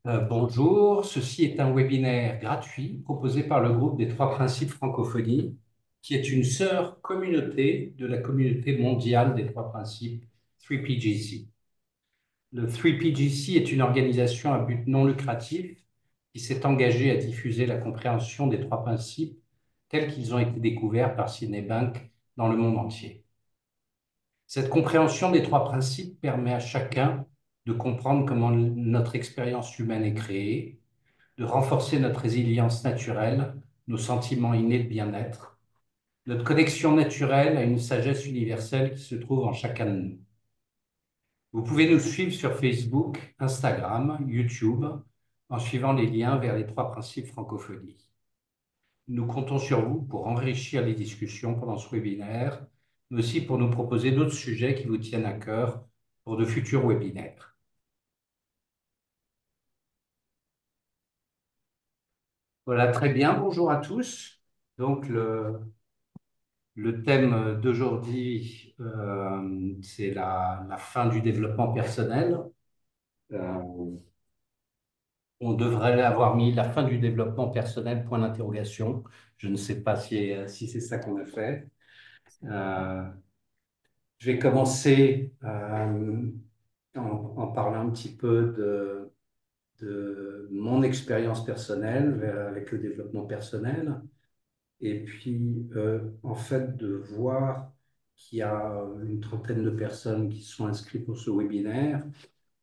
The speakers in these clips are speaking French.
Bonjour, ceci est un webinaire gratuit proposé par le groupe des Trois Principes Francophonie, qui est une sœur communauté de la communauté mondiale des Trois Principes 3PGC. Le 3PGC est une organisation à but non lucratif qui s'est engagée à diffuser la compréhension des trois principes tels qu'ils ont été découverts par Sydney Bank dans le monde entier. Cette compréhension des trois principes permet à chacun de comprendre comment notre expérience humaine est créée, de renforcer notre résilience naturelle, nos sentiments innés de bien-être, notre connexion naturelle à une sagesse universelle qui se trouve en chacun de nous. Vous pouvez nous suivre sur Facebook, Instagram, YouTube, en suivant les liens vers les trois principes francophonie. Nous comptons sur vous pour enrichir les discussions pendant ce webinaire, mais aussi pour nous proposer d'autres sujets qui vous tiennent à cœur pour de futurs webinaires. Voilà, très bien. Bonjour à tous. Donc, le thème d'aujourd'hui, c'est la fin du développement personnel. Euh, on devrait avoir mis la fin du développement personnel, point d'interrogation. Je ne sais pas si c'est ça qu'on a fait. Euh, je vais commencer en parlant un petit peu de mon expérience personnelle avec le développement personnel. Et puis, en fait, de voir qu'il y a une trentaine de personnes qui sont inscrites pour ce webinaire,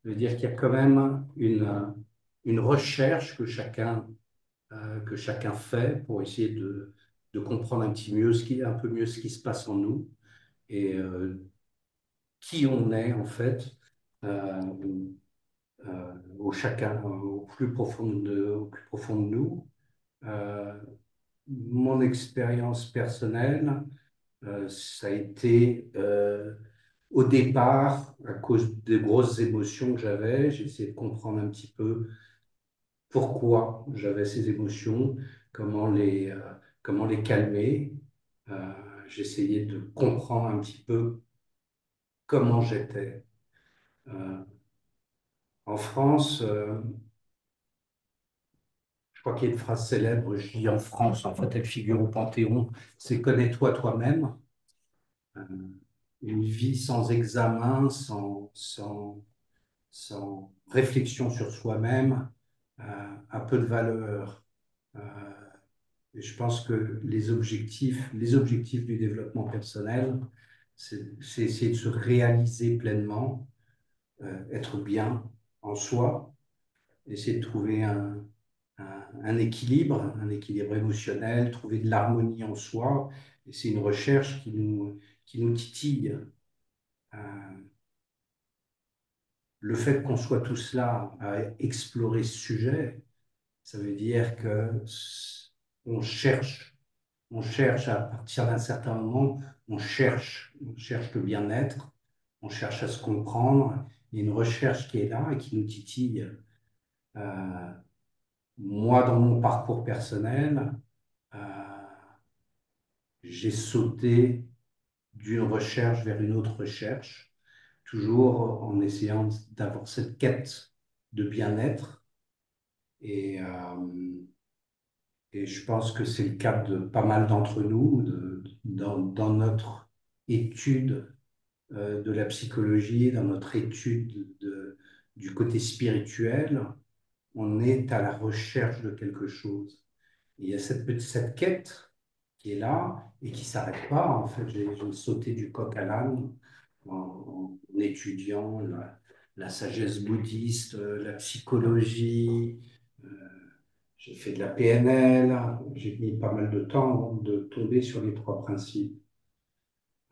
veut dire qu'il y a quand même une recherche que chacun fait pour essayer de comprendre un peu mieux ce qui se passe en nous et qui on est, en fait, euh, au plus profond de nous. Euh, Mon expérience personnelle, ça a été au départ, à cause des grosses émotions que j'avais, j'ai essayé de comprendre un petit peu pourquoi j'avais ces émotions, comment les calmer. Euh, J'essayais de comprendre un petit peu comment j'étais. Euh, En France, je crois qu'il y a une phrase célèbre, je dis en France, en fait elle figure au Panthéon, c'est connais-toi toi-même. Euh, une vie sans examen, sans réflexion sur soi-même, a peu de valeur. Euh, et je pense que les objectifs du développement personnel, c'est essayer de se réaliser pleinement, être bien en soi, essayer de trouver un équilibre émotionnel, trouver de l'harmonie en soi. Et c'est une recherche qui nous titille. Euh, le fait qu'on soit tous là à explorer ce sujet, ça veut dire que on cherche, on cherche à partir d'un certain moment, on cherche le bien-être, on cherche à se comprendre. Il y a une recherche qui est là et qui nous titille. Euh, Moi, dans mon parcours personnel, euh, j'ai sauté d'une recherche vers une autre recherche, toujours en essayant d'avoir cette quête de bien-être. Et, et je pense que c'est le cas de pas mal d'entre nous dans notre étude de la psychologie, dans notre étude du côté spirituel. On est à la recherche de quelque chose. Et il y a cette quête qui est là et qui ne s'arrête pas. En fait, j'ai sauté du coq à l'âne en étudiant la sagesse bouddhiste, la psychologie. euh, j'ai fait de la PNL. J'ai mis pas mal de temps avant de tomber sur les trois principes.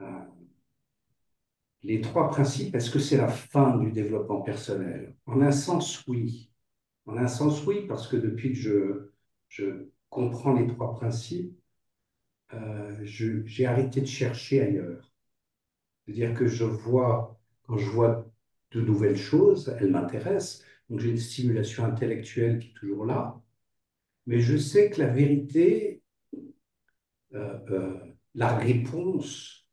Euh, Les trois principes, est-ce que c'est la fin du développement personnel? En un sens, oui. En un sens, oui, parce que depuis que je comprends les trois principes, j'ai arrêté de chercher ailleurs. C'est-à-dire que quand je vois de nouvelles choses, elles m'intéressent. Donc j'ai une stimulation intellectuelle qui est toujours là. Mais je sais que la vérité, la réponse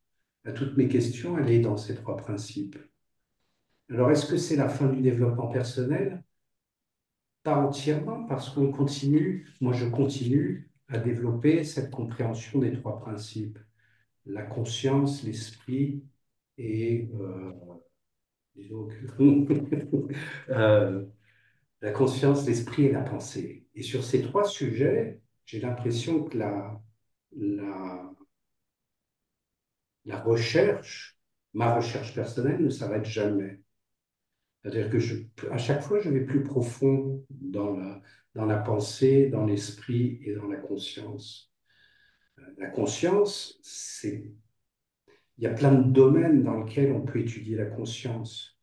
à toutes mes questions, elle est dans ces trois principes. Alors, est-ce que c'est la fin du développement personnel? Pas entièrement, parce qu'on continue, moi je continue à développer cette compréhension des trois principes, la conscience, l'esprit et disons euh, la conscience, l'esprit et la pensée. Et sur ces trois sujets, j'ai l'impression que la, la recherche, ma recherche personnelle ne s'arrête jamais. C'est-à-dire que à chaque fois, je vais plus profond dans la pensée, dans l'esprit et dans la conscience. La conscience, il y a plein de domaines dans lesquels on peut étudier la conscience.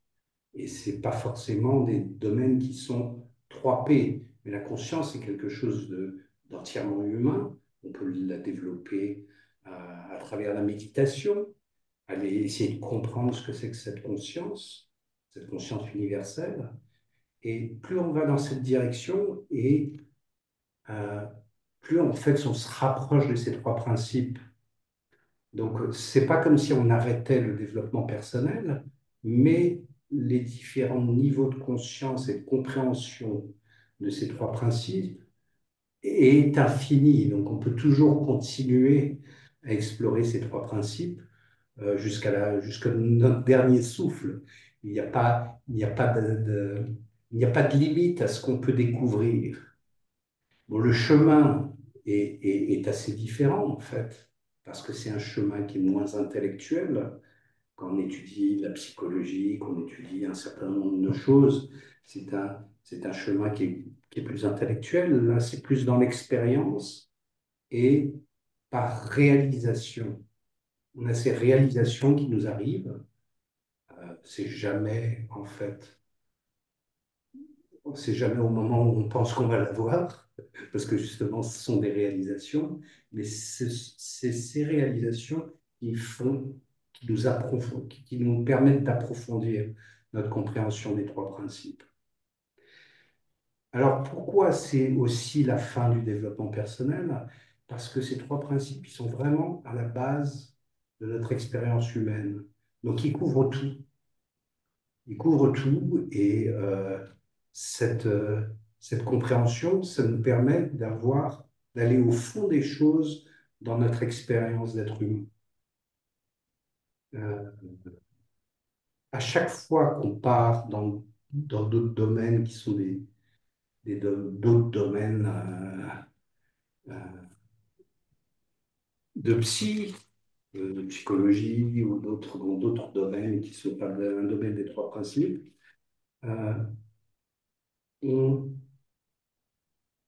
Et ce n'est pas forcément des domaines qui sont 3P. Mais la conscience est quelque chose d'entièrement humain. On peut la développer à travers la méditation, aller essayer de comprendre ce que c'est que cette conscience universelle. Et plus on va dans cette direction, et euh, plus en fait on se rapproche de ces trois principes. Donc, c'est pas comme si on arrêtait le développement personnel, mais les différents niveaux de conscience et de compréhension de ces trois principes est infini. Donc, on peut toujours continuer à explorer ces trois principes jusqu'à notre dernier souffle. Il n'y a pas il n'y a pas de limite à ce qu'on peut découvrir. Bon, le chemin est assez différent, en fait, parce que c'est un chemin qui est moins intellectuel. Quand on étudie la psychologie, qu'on étudie un certain nombre de choses, c'est un chemin qui est plus intellectuel. Là, c'est plus dans l'expérience et par réalisation. On a ces réalisations qui nous arrivent. C'est jamais, en fait, c'est jamais au moment où on pense qu'on va l'avoir, parce que justement, ce sont des réalisations, mais c'est ces réalisations qui nous permettent d'approfondir notre compréhension des trois principes. Alors, pourquoi c'est aussi la fin du développement personnel? Parce que ces trois principes, ils sont vraiment à la base de notre expérience humaine. Donc, ils couvrent tout. Il couvre tout et cette, euh, cette compréhension, ça nous permet d'aller au fond des choses dans notre expérience d'être humain. Euh, à chaque fois qu'on part dans d'autres domaines qui sont d'autres domaines de de psychologie ou dans d'autres domaines qui ne sont pas un domaine des trois principes, euh, on,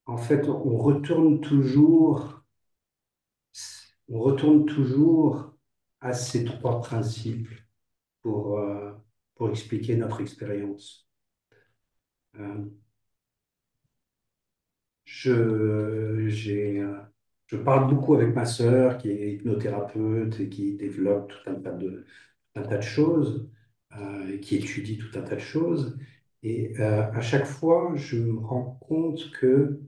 en fait, on retourne toujours à ces trois principes pour, euh, pour expliquer notre expérience. Euh, j'ai, je parle beaucoup avec ma sœur qui est hypnothérapeute et qui développe un tas de choses, et qui étudie tout un tas de choses. Et à chaque fois, je me rends compte que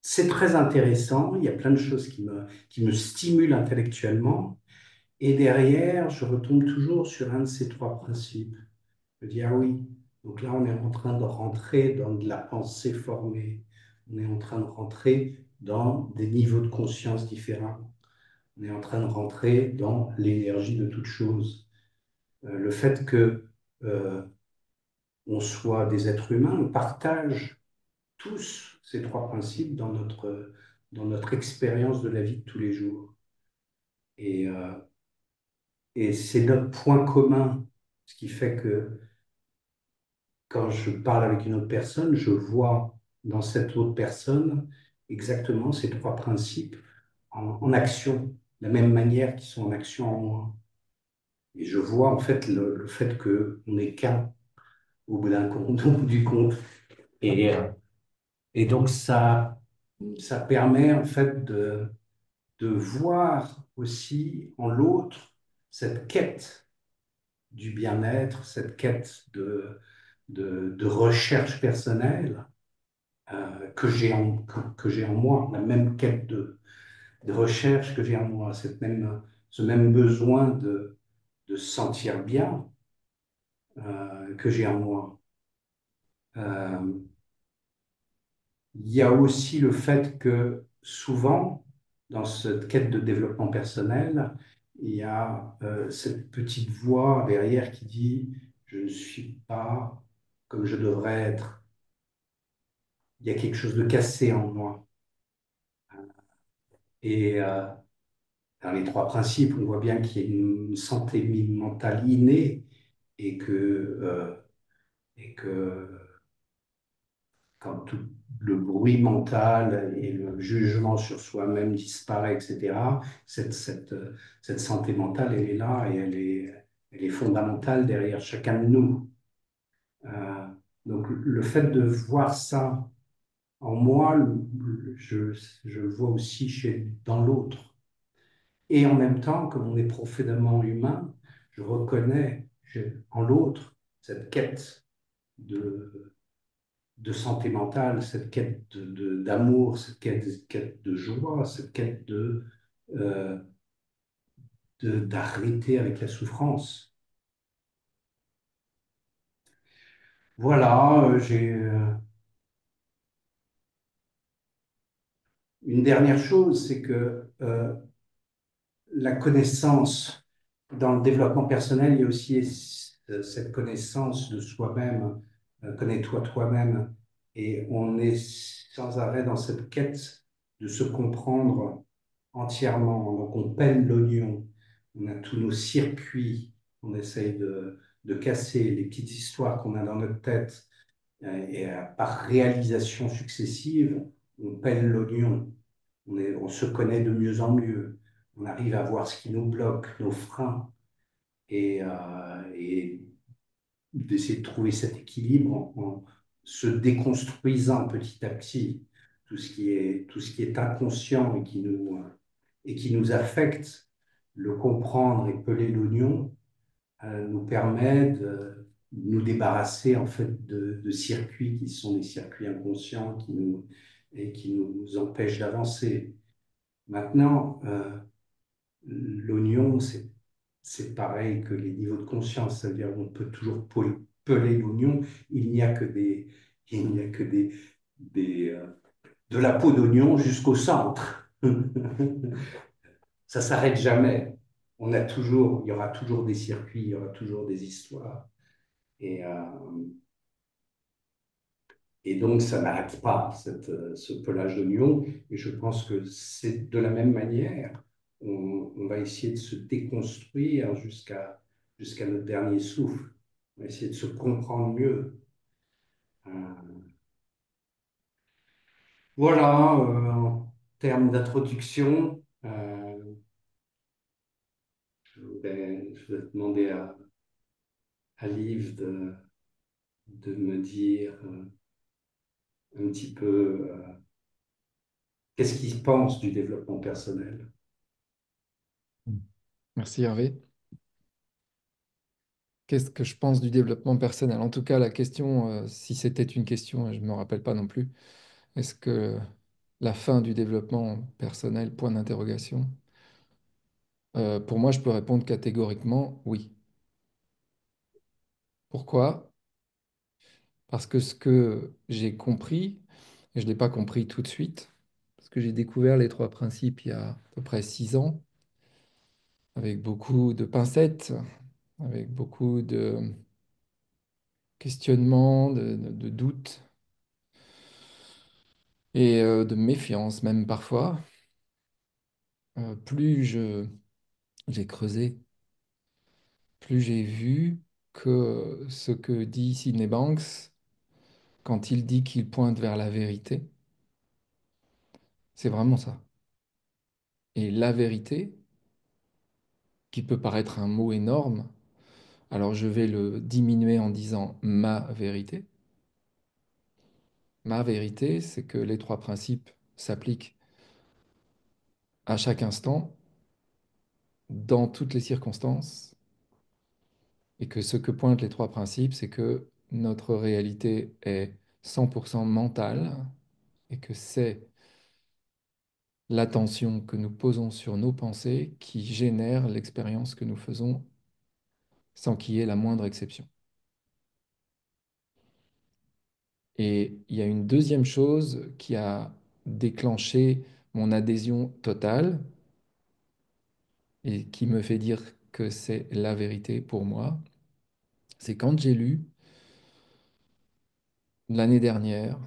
c'est très intéressant. Il y a plein de choses qui me stimulent intellectuellement. Et derrière, je retombe toujours sur un de ces trois principes. Je dis, ah oui, donc là, on est en train de rentrer dans de la pensée formée. On est en train de rentrer dans des niveaux de conscience différents. On est en train de rentrer dans l'énergie de toute chose. Le fait que on soit des êtres humains, on partage tous ces trois principes dans notre expérience de la vie de tous les jours. Et, euh, et c'est notre point commun, ce qui fait que quand je parle avec une autre personne, je vois dans cette autre personne exactement ces trois principes en action, de la même manière qu'ils sont en action en moi. Et je vois en fait le fait qu'on n'est qu'un au bout d'un compte, au bout du compte. Et, euh, et donc ça permet en fait de voir aussi en l'autre cette quête du bien-être, cette quête de recherche personnelle que j'ai en moi, la même quête de recherche que j'ai en moi, ce même besoin de se sentir bien que j'ai en moi. Euh, Il y a aussi le fait que souvent, dans cette quête de développement personnel, il y a cette petite voix derrière qui dit, je ne suis pas comme je devrais être. Il y a quelque chose de cassé en moi. Et dans les trois principes, on voit bien qu'il y a une santé mentale innée et et que quand tout le bruit mental et le jugement sur soi-même disparaît, etc., cette santé mentale, elle est là et elle est fondamentale derrière chacun de nous. Euh, donc le fait de voir ça en moi, je le vois aussi dans l'autre. Et en même temps, comme on est profondément humain, je reconnais en l'autre cette quête de, de santé mentale, cette quête d'amour, quête de joie, cette quête euh, d'arrêter avec la souffrance. Voilà, j'ai une dernière chose, c'est que la connaissance dans le développement personnel, il y a aussi cette connaissance de soi-même, connais-toi toi-même, et on est sans arrêt dans cette quête de se comprendre entièrement. Donc on pèle l'oignon, on a tous nos circuits, on essaye de casser les petites histoires qu'on a dans notre tête, et par réalisation successive, on pèle l'oignon. On se connaît de mieux en mieux. On arrive à voir ce qui nous bloque, nos freins, et d'essayer de trouver cet équilibre en se déconstruisant petit à petit tout ce qui est inconscient et qui nous affecte. Le comprendre et peler l'oignon nous permet de nous débarrasser en fait de circuits qui sont des circuits inconscients et qui nous empêchent d'avancer. Maintenant, l'oignon, c'est pareil que les niveaux de conscience, c'est-à-dire qu'on peut toujours peler l'oignon, il n'y a que il n'y a que des, de la peau d'oignon jusqu'au centre. Ça s'arrête jamais. Il y aura toujours des circuits, il y aura toujours des histoires. Et, euh, et donc, ça n'arrête pas ce pelage d'oignon. Et je pense que c'est de la même manière. On va essayer de se déconstruire jusqu'à notre dernier souffle. On va essayer de se comprendre mieux. Euh, voilà, en termes d'introduction, je vais demander à Liv de me dire un petit peu qu'est-ce qu'il pense du développement personnel. Merci Hervé. Qu'est-ce que je pense du développement personnel? En tout cas, la question, si c'était une question, je ne me rappelle pas non plus, est-ce que la fin du développement personnel, point d'interrogation? Pour moi, je peux répondre catégoriquement oui. Pourquoi? Parce que ce que j'ai compris, et je ne l'ai pas compris tout de suite, parce que j'ai découvert les trois principes il y a à peu près 6 ans, avec beaucoup de pincettes, avec beaucoup de questionnements, de doutes et de méfiance même parfois. Plus j'ai creusé, plus j'ai vu que ce que dit Sydney Banks, quand il dit qu'il pointe vers la vérité, c'est vraiment ça. Et la vérité, qui peut paraître un mot énorme, alors je vais le diminuer en disant ma vérité. Ma vérité, c'est que les trois principes s'appliquent à chaque instant, dans toutes les circonstances, et que ce que pointent les trois principes, c'est que notre réalité est 100% mentale, et que c'est l'attention que nous posons sur nos pensées qui génère l'expérience que nous faisons sans qu'il y ait la moindre exception. Et il y a une deuxième chose qui a déclenché mon adhésion totale et qui me fait dire que c'est la vérité pour moi, c'est quand j'ai lu l'année dernière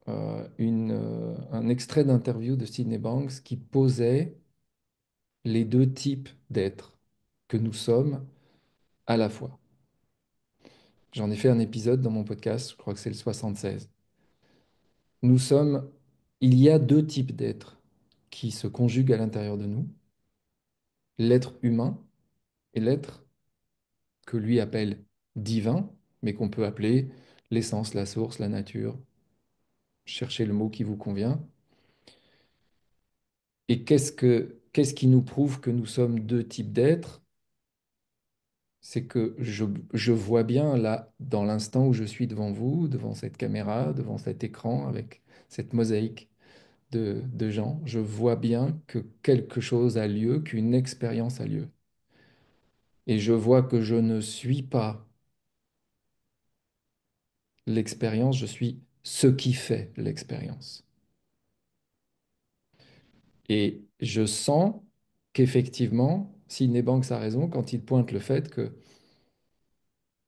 un extrait d'interview de Sydney Banks qui posait les deux types d'êtres que nous sommes à la fois. J'en ai fait un épisode dans mon podcast, je crois que c'est le 76. Nous sommes, il y a deux types d'êtres qui se conjuguent à l'intérieur de nous, l'être humain et l'être que lui appelle divin, mais qu'on peut appeler l'essence, la source, la nature. Cherchez le mot qui vous convient. Et qu'est-ce qui nous prouve que nous sommes deux types d'êtres? C'est que je vois bien là, dans l'instant où je suis devant vous, devant cette caméra, devant cet écran, avec cette mosaïque de gens, je vois bien que quelque chose a lieu, qu'une expérience a lieu. Et je vois que je ne suis pas l'expérience, je suis ce qui fait l'expérience. Et je sens qu'effectivement, Sydney Banks a raison quand il pointe le fait que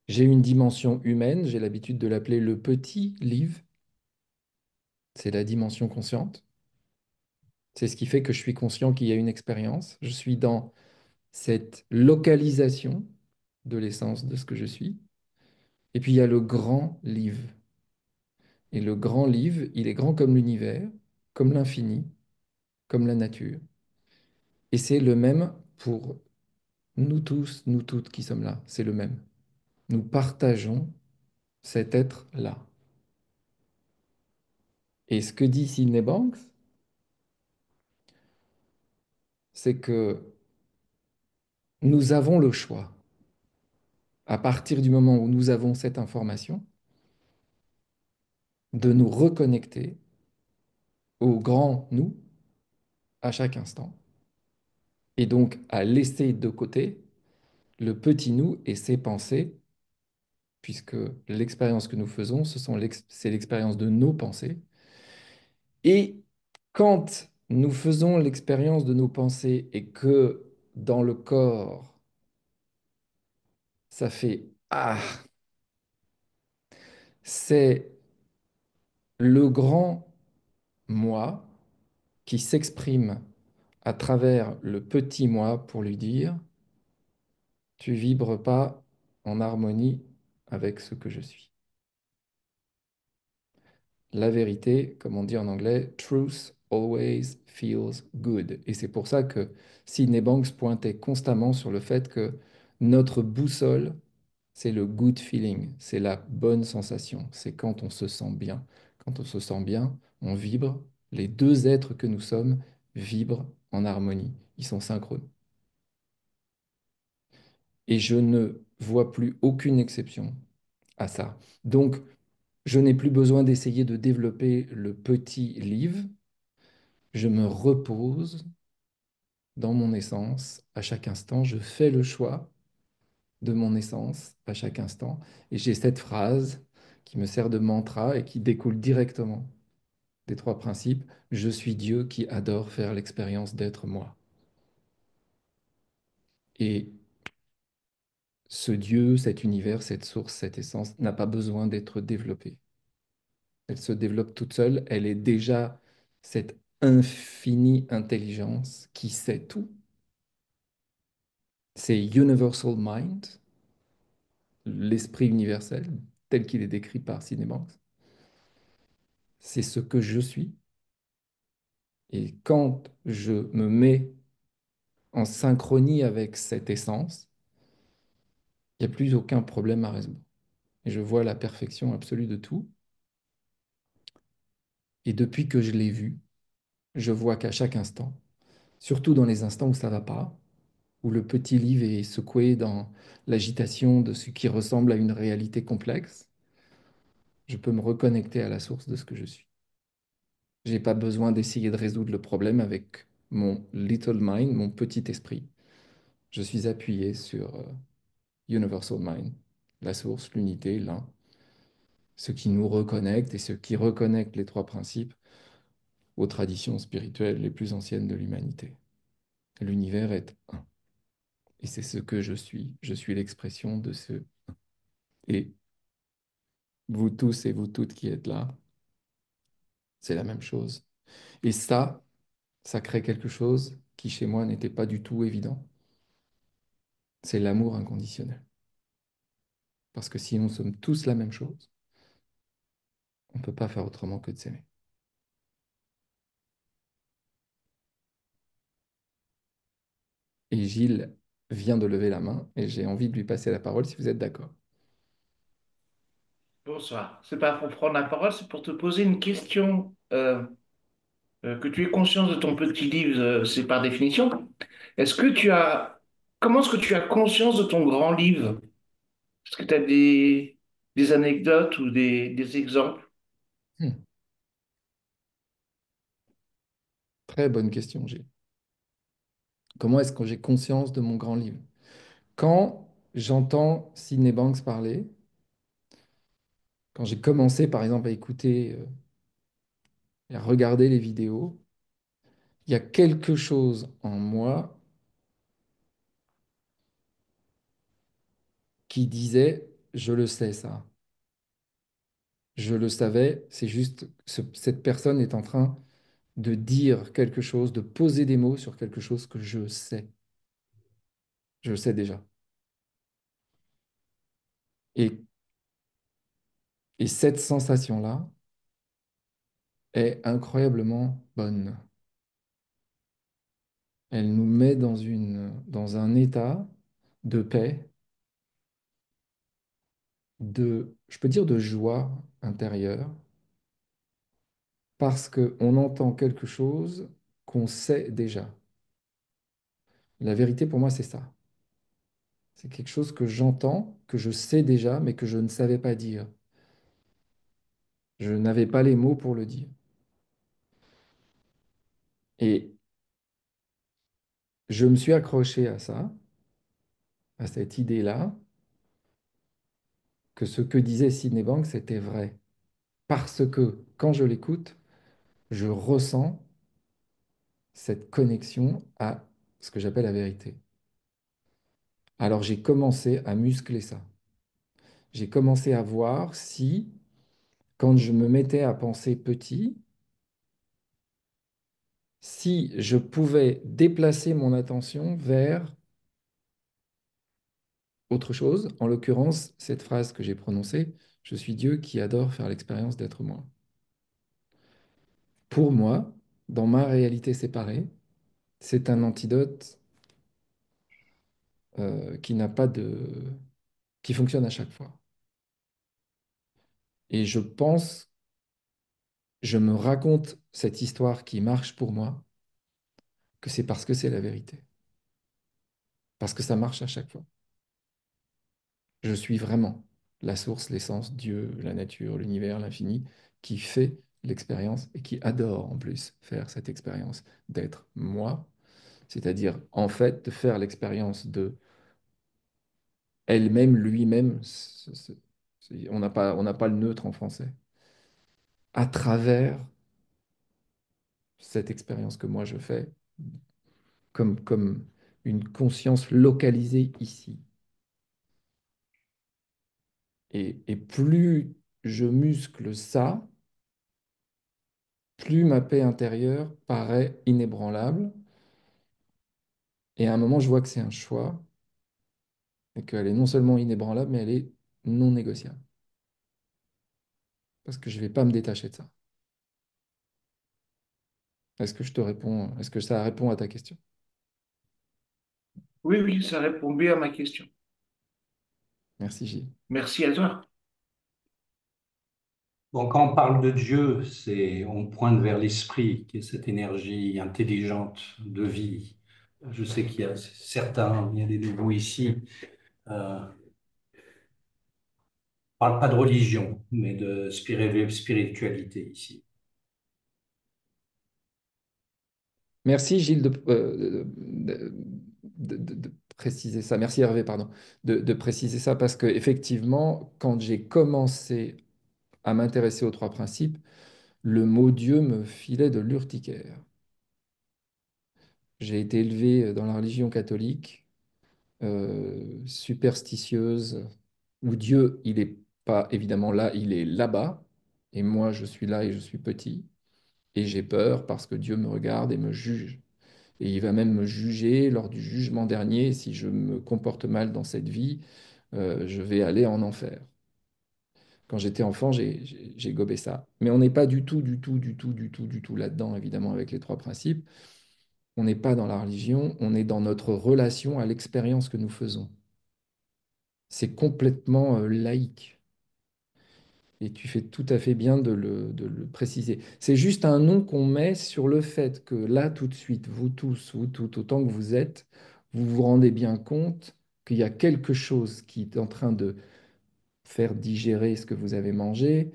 j'ai une dimension humaine, j'ai l'habitude de l'appeler le petit livre, c'est la dimension consciente. C'est ce qui fait que je suis conscient qu'il y a une expérience. Je suis dans cette localisation de l'essence de ce que je suis. Et puis il y a le grand livre. Et le grand livre, il est grand comme l'univers, comme l'infini, comme la nature. Et c'est le même pour nous tous, nous toutes qui sommes là. C'est le même. Nous partageons cet être-là. Et ce que dit Sydney Banks, c'est que nous avons le choix, à partir du moment où nous avons cette information, de nous reconnecter au grand nous à chaque instant. Et donc à laisser de côté le petit nous et ses pensées, puisque l'expérience que nous faisons, c'est l'expérience de nos pensées. Et quand nous faisons l'expérience de nos pensées et que dans le corps, ça fait ah, c'est le grand moi qui s'exprime à travers le petit moi pour lui dire, tu vibres pas en harmonie avec ce que je suis. La vérité, comme on dit en anglais, truth always feels good. Et c'est pour ça que Sydney Banks pointait constamment sur le fait que notre boussole, c'est le good feeling, c'est la bonne sensation, c'est quand on se sent bien. Quand on se sent bien, on vibre, les deux êtres que nous sommes vibrent en harmonie, ils sont synchrones. Et je ne vois plus aucune exception à ça. Donc, je n'ai plus besoin d'essayer de développer le petit livre. Je me repose dans mon essence à chaque instant. Je fais le choix de mon essence à chaque instant. Et j'ai cette phrase qui me sert de mantra et qui découle directement des trois principes. Je suis Dieu qui adore faire l'expérience d'être moi. Et ce Dieu, cet univers, cette source, cette essence n'a pas besoin d'être développée. Elle se développe toute seule. Elle est déjà cette infinie intelligence qui sait tout. C'est Universal Mind, l'esprit universel, tel qu'il est décrit par Cinebanks. C'est ce que je suis. Et quand je me mets en synchronie avec cette essence, il n'y a plus aucun problème à résoudre. Et je vois la perfection absolue de tout. Et depuis que je l'ai vu, je vois qu'à chaque instant, surtout dans les instants où ça ne va pas, où le petit livre est secoué dans l'agitation de ce qui ressemble à une réalité complexe, je peux me reconnecter à la source de ce que je suis. Je n'ai pas besoin d'essayer de résoudre le problème avec mon little mind, mon petit esprit. Je suis appuyé sur Universal Mind, la source, l'unité, l'un. ce qui nous reconnecte et ce qui reconnecte les trois principes aux traditions spirituelles les plus anciennes de l'humanité. L'univers est un. Et c'est ce que je suis. Je suis l'expression de ce. Et vous tous et vous toutes qui êtes là, c'est la même chose. Et ça crée quelque chose qui chez moi n'était pas du tout évident. C'est l'amour inconditionnel. Parce que si nous sommes tous la même chose, on ne peut pas faire autrement que de s'aimer. Et Gilles vient de lever la main et j'ai envie de lui passer la parole si vous êtes d'accord. Bonsoir. C'est pas pour prendre la parole, c'est pour te poser une question. Que tu aies conscience de ton petit livre, c'est par définition. Est-ce que tu as, comment est-ce que tu as conscience de ton grand livre? Est-ce que tu as des anecdotes ou des exemples? Hmm. Très bonne question, Gilles. Comment est-ce que j'ai conscience de mon grand livre? Quand j'entends Sydney Banks parler, quand j'ai commencé par exemple à écouter et à regarder les vidéos, il y a quelque chose en moi qui disait, je le sais ça. Je le savais, c'est juste, cette personne est en train de dire quelque chose, de poser des mots sur quelque chose que je sais. Je le sais déjà. Et, et cette sensation-là est incroyablement bonne. Elle nous met dans un état de paix, je peux dire de joie intérieure, parce qu'on entend quelque chose qu'on sait déjà. La vérité pour moi, c'est ça. C'est quelque chose que j'entends, que je sais déjà, mais que je ne savais pas dire. Je n'avais pas les mots pour le dire. Et je me suis accroché à ça, à cette idée-là, que ce que disait Sydney Banks, c'était vrai. Parce que quand je l'écoute, je ressens cette connexion à ce que j'appelle la vérité. Alors j'ai commencé à muscler ça. J'ai commencé à voir si, quand je me mettais à penser petit, si je pouvais déplacer mon attention vers autre chose, en l'occurrence, cette phrase que j'ai prononcée, je suis Dieu qui adore faire l'expérience d'être moi. Pour moi, dans ma réalité séparée, c'est un antidote qui n'a pas de... qui fonctionne à chaque fois. Et je pense, je me raconte cette histoire qui marche pour moi, que c'est parce que c'est la vérité. Parce que ça marche à chaque fois. Je suis vraiment la source, l'essence, Dieu, la nature, l'univers, l'infini, qui fait l'expérience et qui adore en plus faire cette expérience d'être moi, c'est-à-dire en fait de faire l'expérience de elle-même, lui-même, on n'a pas le neutre en français, à travers cette expérience que moi je fais, comme une conscience localisée ici. Et plus je muscle ça, plus ma paix intérieure paraît inébranlable. Et à un moment, je vois que c'est un choix et qu'elle est non seulement inébranlable, mais elle est non négociable. Parce que je ne vais pas me détacher de ça. Est-ce que je te réponds, est-ce que ça répond à ta question? Oui, oui, ça répond bien à ma question. Merci, Gilles. Merci à toi. Bon, quand on parle de Dieu, on pointe vers l'esprit, qui est cette énergie intelligente de vie. Je sais qu'il y a certains, il y a des nouveaux ici, parle pas de religion, mais de spiritualité ici. Merci, Gilles, de préciser ça. Merci, Hervé, pardon, de préciser ça parce que effectivement, quand j'ai commencé à m'intéresser aux trois principes, le mot Dieu me filait de l'urticaire. J'ai été élevé dans la religion catholique, superstitieuse, où Dieu, il n'est pas évidemment là, il est là-bas, et moi, je suis là et je suis petit, et j'ai peur parce que Dieu me regarde et me juge. Et il va même me juger lors du jugement dernier. Si je me comporte mal dans cette vie, je vais aller en enfer. Quand j'étais enfant, j'ai gobé ça. Mais on n'est pas du tout, du tout, du tout, du tout, du tout là-dedans, évidemment, avec les trois principes. On n'est pas dans la religion, on est dans notre relation à l'expérience que nous faisons. C'est complètement laïque. Et tu fais tout à fait bien de le préciser. C'est juste un nom qu'on met sur le fait que là, tout de suite, vous tous, vous toutes, autant que vous êtes, vous vous rendez bien compte qu'il y a quelque chose qui est en train de faire digérer ce que vous avez mangé,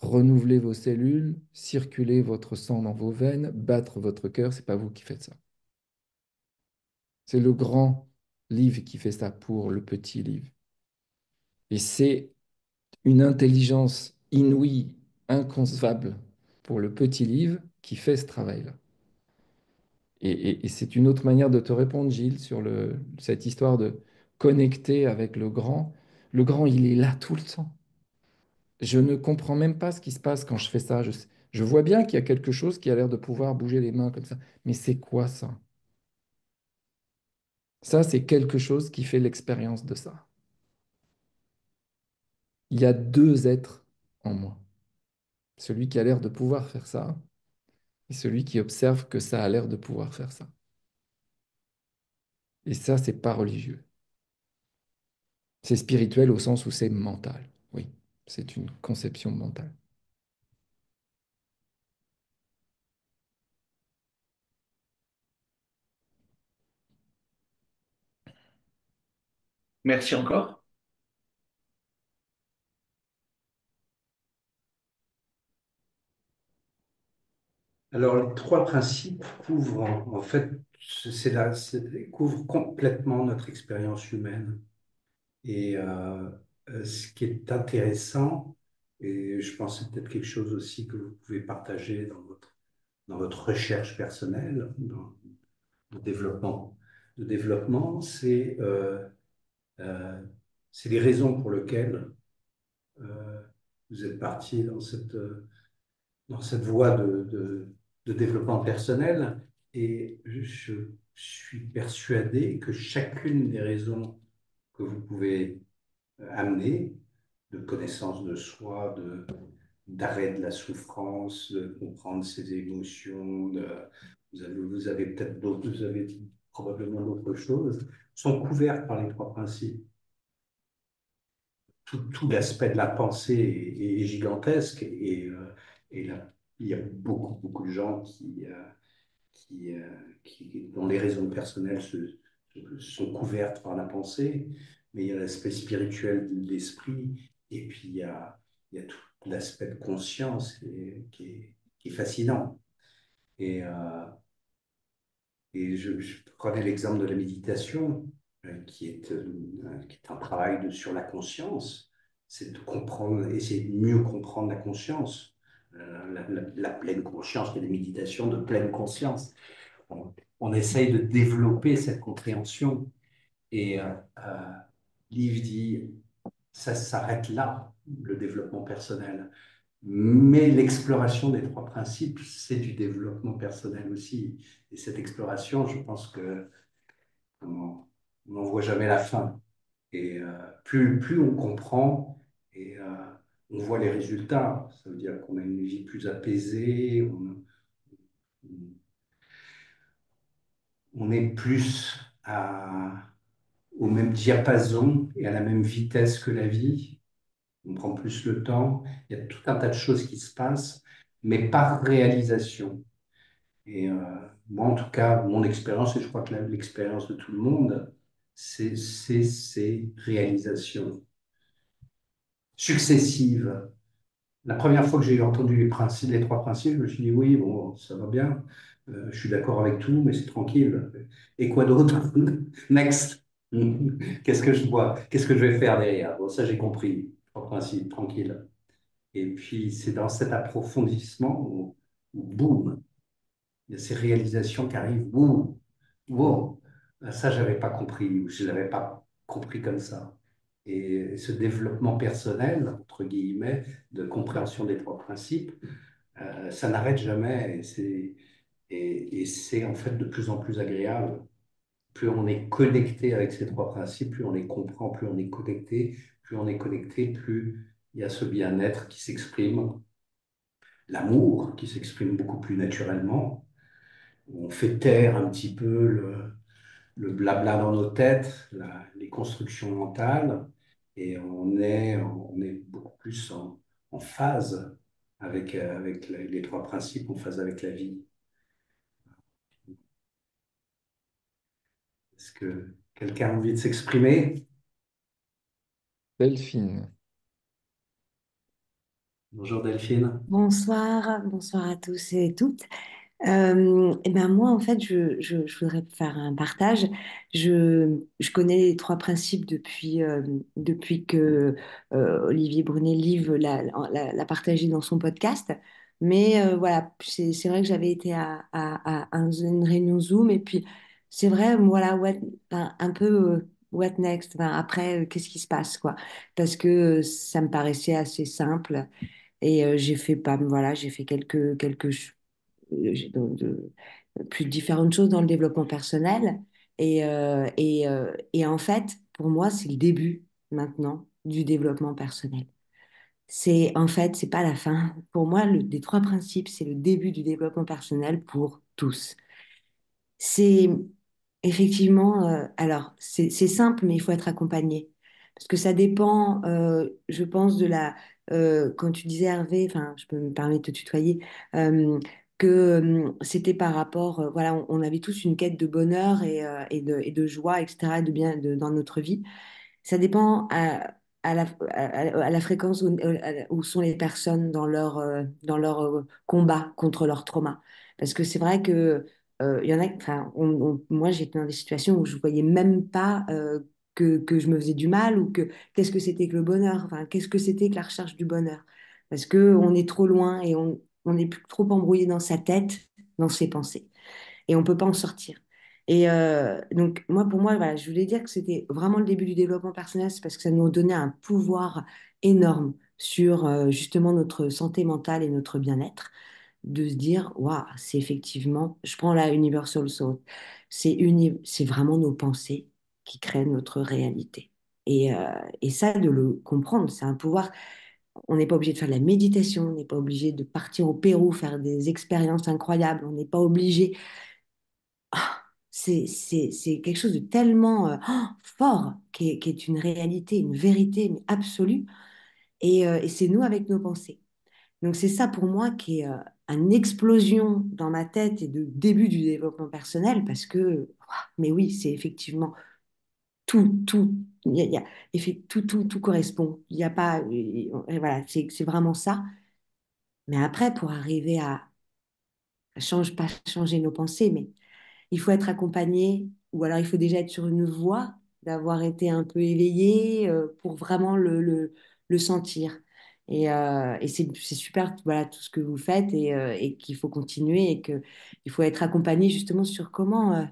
renouveler vos cellules, circuler votre sang dans vos veines, battre votre cœur. C'est pas vous qui faites ça. C'est le grand livre qui fait ça pour le petit livre. Et c'est une intelligence inouïe, inconcevable pour le petit livre qui fait ce travail-là. Et c'est une autre manière de te répondre, Gilles, sur cette histoire de connecter avec le grand. Le grand, il est là tout le temps. Je ne comprends même pas ce qui se passe quand je fais ça. Je vois bien qu'il y a quelque chose qui a l'air de pouvoir bouger les mains comme ça. Mais c'est quoi ça? Ça, c'est quelque chose qui fait l'expérience de ça. Il y a deux êtres en moi. Celui qui a l'air de pouvoir faire ça et celui qui observe que ça a l'air de pouvoir faire ça. Et ça, c'est pas religieux. C'est spirituel au sens où c'est mental. Oui, c'est une conception mentale. Merci encore. Alors, les trois principes couvrent, en fait, couvrent complètement notre expérience humaine. Et ce qui est intéressant, et je pense que c'est peut-être quelque chose aussi que vous pouvez partager dans votre recherche personnelle, dans le développement, euh, c'est les raisons pour lesquelles vous êtes parti dans cette voie de développement personnel. Et je suis persuadé que chacune des raisons que vous pouvez amener, de connaissance de soi, d'arrêt de la souffrance, de comprendre ses émotions, vous avez peut-être d'autres, vous avez probablement d'autres choses, sont couvertes par les trois principes. Tout l'aspect de la pensée est gigantesque et là, il y a beaucoup de gens qui, euh, dont les raisons personnelles sont couvertes par la pensée, mais il y a l'aspect spirituel de l'esprit et puis il y a tout l'aspect de conscience qui est fascinant. Et, euh, et je prenais l'exemple de la méditation, qui est un travail sur la conscience. C'est de comprendre, essayer de mieux comprendre la conscience, la pleine conscience. Il y a des méditations de pleine conscience. On essaye de développer cette compréhension. Et Livre dit, ça s'arrête là, le développement personnel. Mais l'exploration des trois principes, c'est du développement personnel aussi. Et cette exploration, je pense que on n'en voit jamais la fin. Et plus on comprend et on voit les résultats, ça veut dire qu'on a une vie plus apaisée, on est plus au même diapason et à la même vitesse que la vie. On prend plus le temps. Il y a tout un tas de choses qui se passent, mais par réalisation. Et moi, en tout cas, mon expérience, et je crois que l'expérience de tout le monde, c'est ces réalisations successives. La première fois que j'ai entendu les trois principes, je me suis dit, oui, bon, ça va bien, je suis d'accord avec tout, mais c'est tranquille. Et quoi d'autre? Next. Qu'est-ce que je vois? Qu'est-ce que je vais faire derrière? Bon, ça, j'ai compris. Trois principes, tranquille. Et puis, c'est dans cet approfondissement où boum, il y a ces réalisations qui arrivent, boum, wow, ça, j'avais pas compris, ou je l'avais pas compris comme ça. Et ce développement personnel, entre guillemets, de compréhension des trois principes, ça n'arrête jamais. Et c'est en fait de plus en plus agréable. Plus on est connecté avec ces trois principes, plus on les comprend, plus on est connecté, plus on est connecté, plus il y a ce bien-être qui s'exprime, l'amour qui s'exprime beaucoup plus naturellement. On fait taire un petit peu le blabla dans nos têtes, les constructions mentales, et on est beaucoup plus en phase avec les trois principes, en phase avec la vie. Est-ce que quelqu'un a envie de s'exprimer? Delphine. Bonjour Delphine. Bonsoir, bonsoir à tous et toutes. Et ben moi, en fait, je voudrais faire un partage. Je connais les trois principes depuis que Olivier Brunet-Livre l'a partagé dans son podcast. Mais voilà, c'est vrai que j'avais été à une réunion Zoom et puis c'est vrai, voilà, enfin, un peu what next? Enfin, après, qu'est-ce qui se passe, quoi? Parce que ça me paraissait assez simple. Et j'ai fait plus différentes choses dans le développement personnel. Et en fait, pour moi, c'est le début maintenant du développement personnel. En fait, c'est pas la fin. Pour moi, des trois principes, c'est le début du développement personnel pour tous. C'est effectivement, alors c'est simple, mais il faut être accompagné. Parce que ça dépend, je pense, quand tu disais Hervé, enfin, je peux me permettre de te tutoyer, euh, que c'était par rapport, voilà, on avait tous une quête de bonheur et de joie, etc., dans notre vie. Ça dépend à la fréquence où sont les personnes dans leur combat contre leur trauma. Parce que c'est vrai que il y en a, enfin, moi j'étais dans des situations où je voyais même pas que je me faisais du mal ou que qu'est-ce que c'était que le bonheur, enfin, qu'est-ce que c'était que la recherche du bonheur. Parce que on est trop loin et on est plus trop embrouillé dans sa tête, dans ses pensées et on peut pas en sortir. Et donc, pour moi, voilà, je voulais dire que c'était vraiment le début du développement personnel, c'est parce que ça nous donnait un pouvoir énorme sur justement notre santé mentale et notre bien-être, de se dire, waouh, c'est effectivement, je prends la Universal Soul, c'est vraiment nos pensées qui créent notre réalité. Et ça, de le comprendre, c'est un pouvoir. On n'est pas obligé de faire de la méditation, on n'est pas obligé de partir au Pérou, faire des expériences incroyables, on n'est pas obligé c'est quelque chose de tellement fort qui est une réalité, une vérité mais absolue. Et c'est nous avec nos pensées. Donc c'est ça pour moi qui est une explosion dans ma tête et de début du développement personnel parce que, mais oui, c'est effectivement tout, il y a- tout correspond. Il n'y a pas, et voilà, c'est vraiment ça. Mais après, pour arriver pas changer nos pensées, mais il faut être accompagné ou alors il faut déjà être sur une voie, d'avoir été un peu éveillé pour vraiment le sentir. Et c'est super voilà, tout ce que vous faites et qu'il faut continuer et qu'il faut être accompagné justement sur comment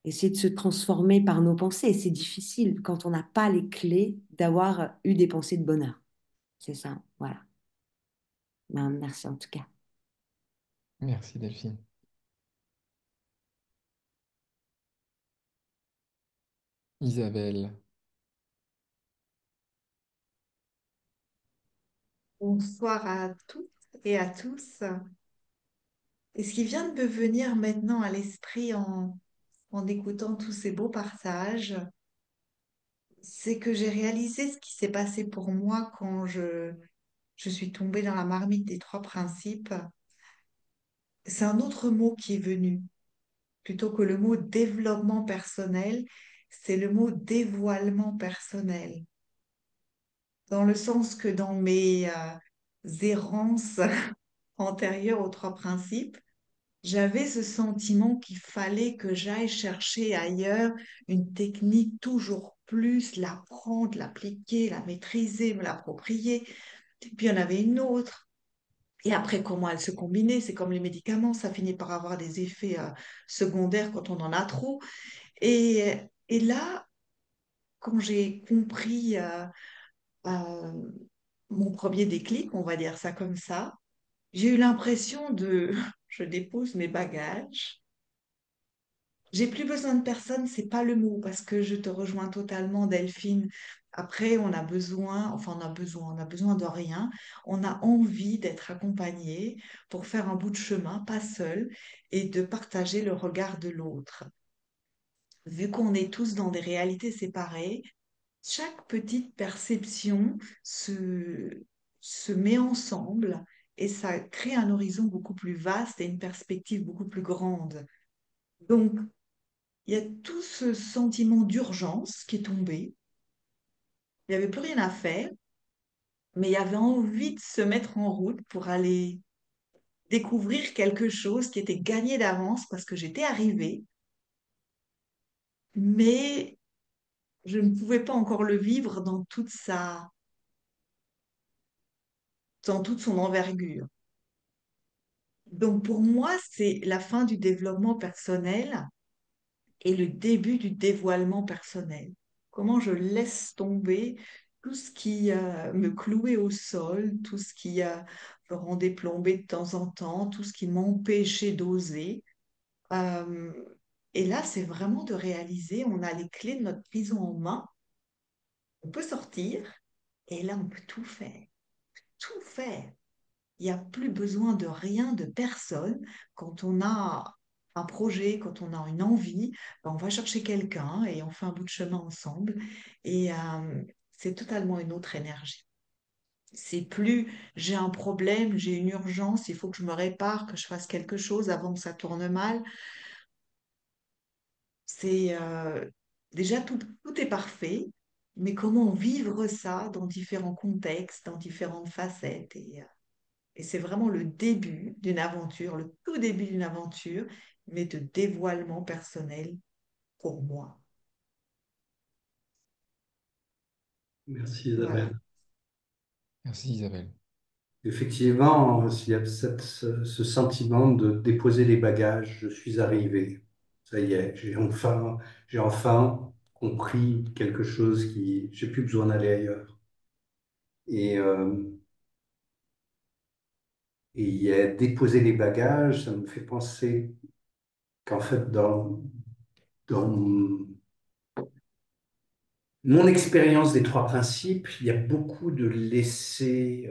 essayer de se transformer par nos pensées. Et c'est difficile quand on n'a pas les clés d'avoir eu des pensées de bonheur. C'est ça, voilà. Ben, merci en tout cas. Merci Delphine. Isabelle. Bonsoir à toutes et à tous. Et ce qui vient de me venir maintenant à l'esprit en écoutant tous ces beaux partages, c'est que j'ai réalisé ce qui s'est passé pour moi quand je suis tombée dans la marmite des trois principes. C'est un autre mot qui est venu. Plutôt que le mot développement personnel, c'est le mot dévoilement personnel. Dans le sens que dans mes errances antérieures aux trois principes, j'avais ce sentiment qu'il fallait que j'aille chercher ailleurs une technique toujours plus, l'apprendre, l'appliquer, la maîtriser, me l'approprier. puis il y en avait une autre. Et après, comment elles se combinaient, c'est comme les médicaments, ça finit par avoir des effets secondaires quand on en a trop. Et, et là, quand j'ai compris euh, mon premier déclic, on va dire ça comme ça, j'ai eu l'impression de, je dépose mes bagages. J'ai plus besoin de personne, c'est pas le mot, parce que je te rejoins totalement, Delphine. Après, on a besoin de rien. On a envie d'être accompagné pour faire un bout de chemin, pas seul, et de partager le regard de l'autre. Vu qu'on est tous dans des réalités séparées, chaque petite perception se met ensemble et ça crée un horizon beaucoup plus vaste et une perspective beaucoup plus grande. Donc, il y a tout ce sentiment d'urgence qui est tombé. Il n'y avait plus rien à faire, mais il y avait envie de se mettre en route pour aller découvrir quelque chose qui était gagné d'avance parce que j'étais arrivée, mais je ne pouvais pas encore le vivre dans toute son envergure. Donc pour moi, c'est la fin du développement personnel et le début du dévoilement personnel. Comment je laisse tomber tout ce qui me clouait au sol, tout ce qui me rendait plombée de temps en temps, tout ce qui m'empêchait d'oser. Euh, et là, c'est vraiment de réaliser, on a les clés de notre prison en main, on peut sortir, et là, on peut tout faire, tout faire. Il n'y a plus besoin de rien, de personne. Quand on a un projet, quand on a une envie, ben, on va chercher quelqu'un et on fait un bout de chemin ensemble. Et c'est totalement une autre énergie. C'est plus j'ai un problème, j'ai une urgence, il faut que je me répare, que je fasse quelque chose avant que ça tourne mal. C'est déjà tout est parfait, mais comment vivre ça dans différents contextes, dans différentes facettes. Et c'est vraiment le début d'une aventure, le tout début d'une aventure, mais de dévoilement personnel pour moi. Merci Voilà. Isabelle. Merci Isabelle. Effectivement, il y a ce sentiment de déposer les bagages, je suis arrivé. Ça y est, j'ai enfin compris quelque chose j'ai plus besoin d'aller ailleurs. Et, euh, et il y a déposer les bagages, ça me fait penser qu'en fait, dans mon expérience des trois principes, il y a beaucoup de laisser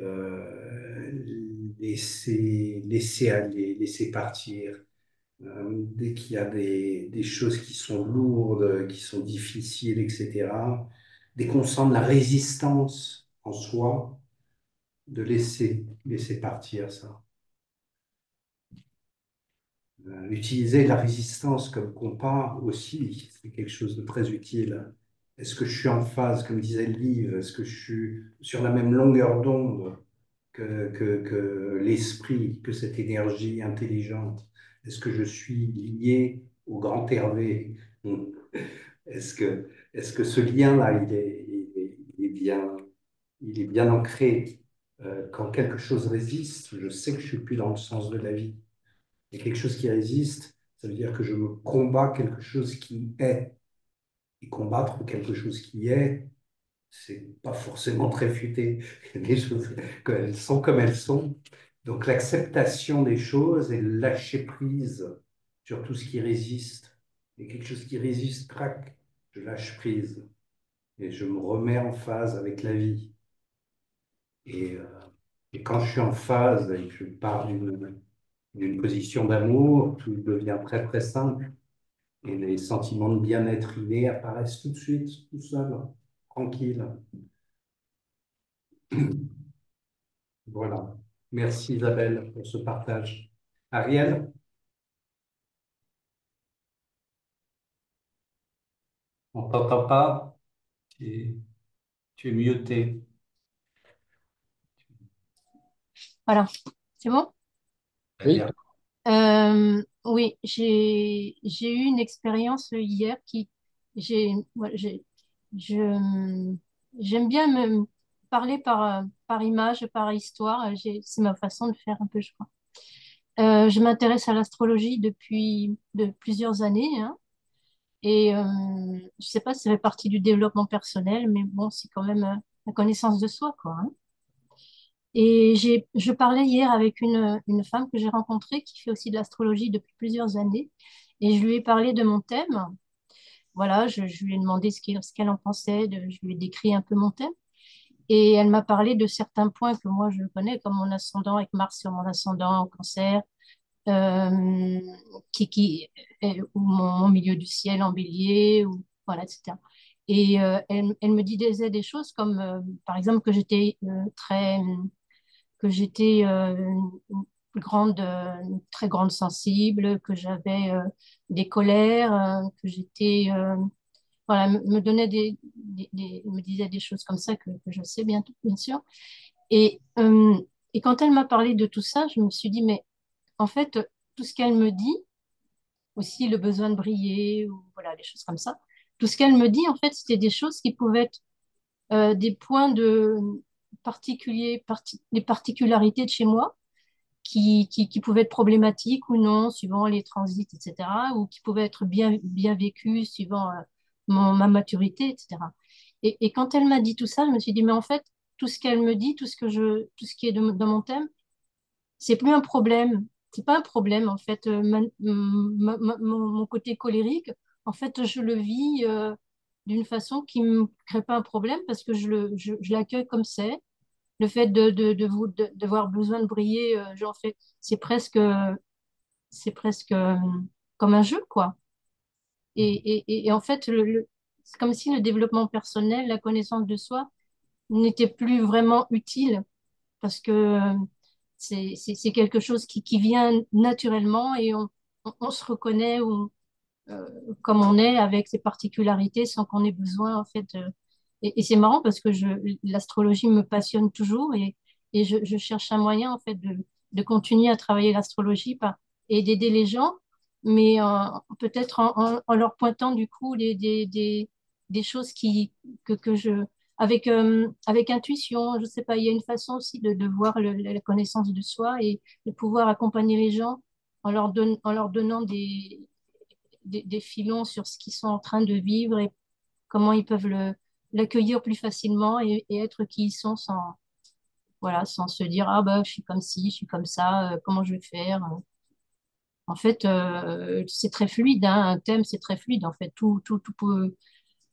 aller, laisser partir. Dès qu'il y a des choses qui sont lourdes, qui sont difficiles, etc., dès qu'on sent de la résistance en soi, de laisser partir ça. Utiliser la résistance comme compas aussi, c'est quelque chose de très utile. Est-ce que je suis en phase, comme disait le livre, est-ce que je suis sur la même longueur d'onde que l'esprit, que cette énergie intelligente? Est-ce que je suis lié au grand Hervé? Est-ce que ce lien-là, il est bien ancré? Quand quelque chose résiste, je sais que je suis plus dans le sens de la vie. Et quelque chose qui résiste, ça veut dire que je me combats quelque chose qui est. Et combattre quelque chose qui est, c'est pas forcément très futé. Il y a des choses qu'elles sont comme elles sont. Donc l'acceptation des choses et le lâcher prise sur tout ce qui résiste. Et quelque chose qui résiste, crac, je lâche prise. Et je me remets en phase avec la vie. Et, euh, et quand je suis en phase et que je pars d'une position d'amour, tout devient très très simple. Et les sentiments de bien-être innés apparaissent tout de suite, tout seul, tranquille. Voilà. Merci Isabelle pour ce partage. Ariel, on t'entend pas? Tu es muté. Voilà, c'est bon? Très Oui, bien. Oui, j'ai eu une expérience hier qui j'ai voilà, je j'aime bien parler par image, par histoire. C'est ma façon de faire un peu, je crois. Je m'intéresse à l'astrologie depuis de plusieurs années, hein, et je sais pas si ça fait partie du développement personnel, mais bon, c'est quand même la connaissance de soi, quoi, hein. Et je parlais hier avec une femme que j'ai rencontrée qui fait aussi de l'astrologie depuis plusieurs années, et je lui ai parlé de mon thème. Voilà, je lui ai demandé ce qu'elle en pensait, je lui ai décrit un peu mon thème. Et elle m'a parlé de certains points que moi je connais, comme mon ascendant avec Mars sur mon ascendant en cancer, euh, ou mon milieu du ciel en bélier, ou, voilà, etc. Et elle me disait des choses comme, par exemple, que j'étais une très grande sensible, que j'avais des colères, que j'étais voilà, me donnait me disait des choses comme ça que je sais bien sûr. Et, euh, et quand elle m'a parlé de tout ça, je me suis dit, mais en fait, tout ce qu'elle me dit, aussi le besoin de briller, ou voilà, des choses comme ça, tout ce qu'elle me dit, en fait, c'était des choses qui pouvaient être des points des particularités de chez moi, qui pouvaient être problématiques ou non, suivant les transits, etc., ou qui pouvaient être bien vécues, suivant ma maturité, etc. Et quand elle m'a dit tout ça, je me suis dit, mais en fait, tout ce qu'elle me dit, tout ce qui est dans mon thème, c'est plus un problème. C'est pas un problème, en fait. Mon côté colérique, en fait, je le vis d'une façon qui me crée pas un problème parce que je l'accueille comme c'est. Le fait d'avoir besoin de briller, j'en fais, c'est presque comme un jeu, quoi. Et en fait, c'est comme si le développement personnel, la connaissance de soi, n'était plus vraiment utile parce que c'est quelque chose qui vient naturellement et on se reconnaît euh, comme on est avec ses particularités sans qu'on ait besoin en fait. Et c'est marrant parce que l'astrologie me passionne toujours et je cherche un moyen en fait de continuer à travailler l'astrologie et d'aider les gens, mais peut-être en leur pointant du coup des choses que je avec intuition, je sais pas, il y a une façon aussi de voir la connaissance de soi et de pouvoir accompagner les gens en leur donnant des filons sur ce qu'ils sont en train de vivre et comment ils peuvent l'accueillir plus facilement et être qui ils sont voilà, sans se dire, ah bah, je suis comme ci, je suis comme ça, comment je vais faire? En fait, c'est très fluide, hein, un thème, c'est très fluide. En fait, tout peut,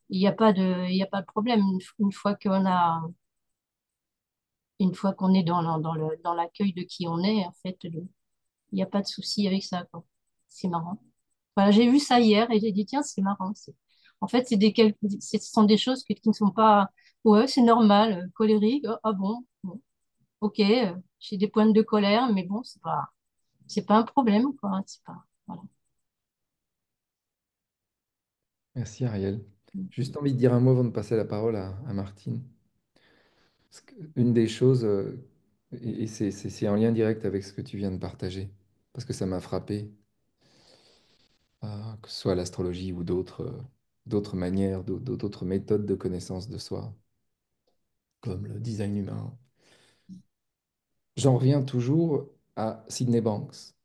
il y a pas de problème. Une fois une fois qu'on est dans l'accueil de qui on est, en fait, il n'y a pas de souci avec ça, quoi. C'est marrant. Voilà, j'ai vu ça hier et j'ai dit, tiens, c'est marrant. En fait, ce sont des choses qui ne sont pas, ouais, c'est normal, colérique, ah bon, bon, ok, j'ai des pointes de colère, mais bon, c'est pas un problème, quoi, hein, c'est pas, voilà. Merci Ariel. Juste envie de dire un mot avant de passer la parole à Martine. Parce que une des choses, et c'est en lien direct avec ce que tu viens de partager, parce que ça m'a frappé, que ce soit l'astrologie ou d'autres manières, d'autres méthodes de connaissance de soi, comme le design humain. J'en reviens toujours à Sydney Banks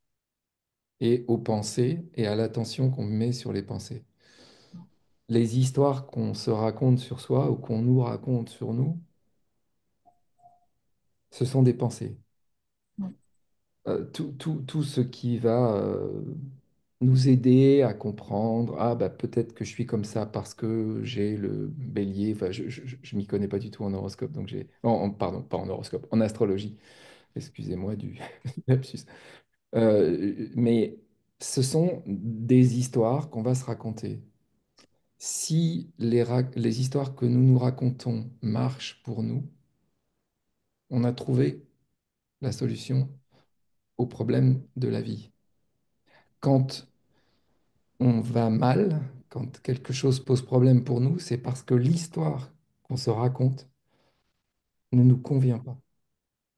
et aux pensées et à l'attention qu'on met sur les pensées. Les histoires qu'on se raconte sur soi ou qu'on nous raconte sur nous, ce sont des pensées. Tout ce qui va nous aider à comprendre, ah bah peut-être que je suis comme ça parce que j'ai le bélier, enfin je m'y connais pas du tout en horoscope, donc pardon, pas en horoscope, en astrologie, excusez-moi du lapsus. Mais ce sont des histoires qu'on va se raconter. Si les histoires que nous nous racontons marchent pour nous, on a trouvé la solution au problème de la vie. Quand on va mal, quand quelque chose pose problème pour nous, c'est parce que l'histoire qu'on se raconte ne nous convient pas.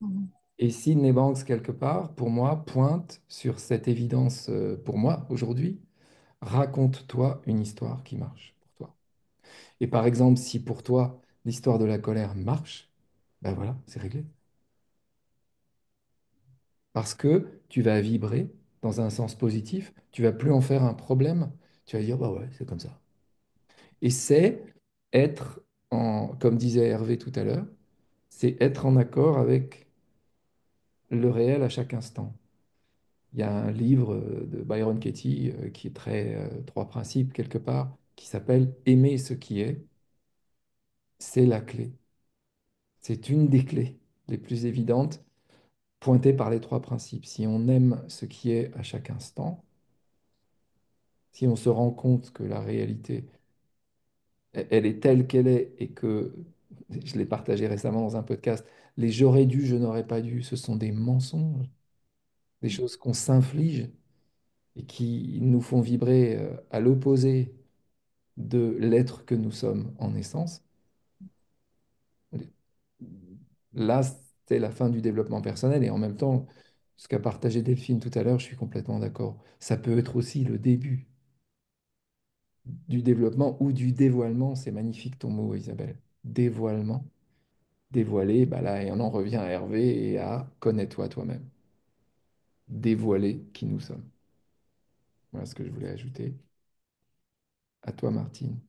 Mhm. Et Sydney Banks, quelque part, pour moi, pointe sur cette évidence pour moi aujourd'hui. Raconte-toi une histoire qui marche pour toi. Et par exemple, si pour toi, l'histoire de la colère marche, Ben voilà, c'est réglé. Parce que tu vas vibrer dans un sens positif, tu vas plus en faire un problème, tu vas dire, bah ouais, c'est comme ça. Et c'est être comme disait Hervé tout à l'heure, c'est être en accord avec le réel à chaque instant. Il y a un livre de Byron Katie qui est très trois principes quelque part, qui s'appelle Aimer ce qui est, c'est la clé. C'est une des clés les plus évidentes pointées par les trois principes. Si on aime ce qui est à chaque instant, si on se rend compte que la réalité, elle est telle qu'elle est et que, je l'ai partagé récemment dans un podcast, les j'aurais dû, je n'aurais pas dû, ce sont des mensonges, des choses qu'on s'inflige et qui nous font vibrer à l'opposé de l'être que nous sommes en essence. Là, c'est la fin du développement personnel et en même temps, ce qu'a partagé Delphine tout à l'heure, je suis complètement d'accord. Ça peut être aussi le début du développement ou du dévoilement. C'est magnifique ton mot, Isabelle. Dévoilement. Dévoiler, bah là, et on en revient à Hervé et à connais-toi toi-même. Dévoiler qui nous sommes. Voilà ce que je voulais ajouter. À toi, Martine.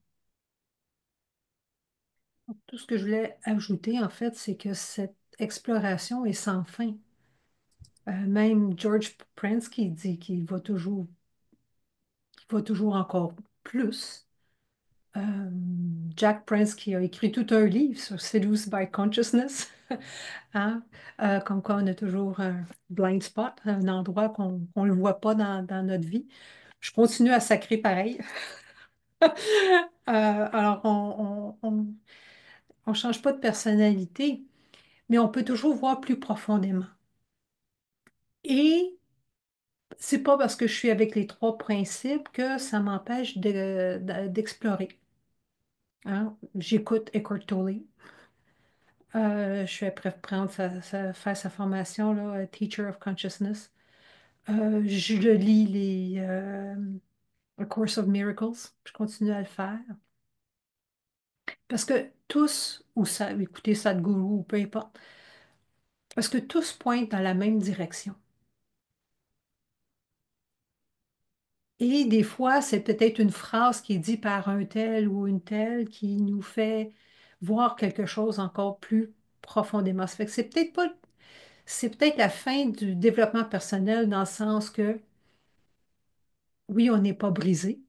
Tout ce que je voulais ajouter, en fait, c'est que cette exploration est sans fin. Même George Prince qui dit qu'il va toujours encore plus. Euh, Jack Prince qui a écrit tout un livre sur Seduced by Consciousness, hein? Comme quoi on a toujours un blind spot, un endroit qu'on ne le voit pas dans notre vie. Je continue à sacrer pareil. Alors, on change pas de personnalité, mais on peut toujours voir plus profondément. Et c'est pas parce que je suis avec les trois principes que ça m'empêche d'explorer. Hein? J'écoute Eckhart Tolle. Je suis après prendre faire sa formation, là, Teacher of Consciousness. Je le lis A Course of Miracles. Je continue à le faire. Parce que tous, ou ça, écoutez Sadhguru, ou peu importe, parce que tous pointent dans la même direction. Et des fois, c'est peut-être une phrase qui est dite par un tel ou une telle qui nous fait voir quelque chose encore plus profondément. Ça fait que c'est peut-être pas, c'est peut-être la fin du développement personnel dans le sens que, oui, on n'est pas brisé,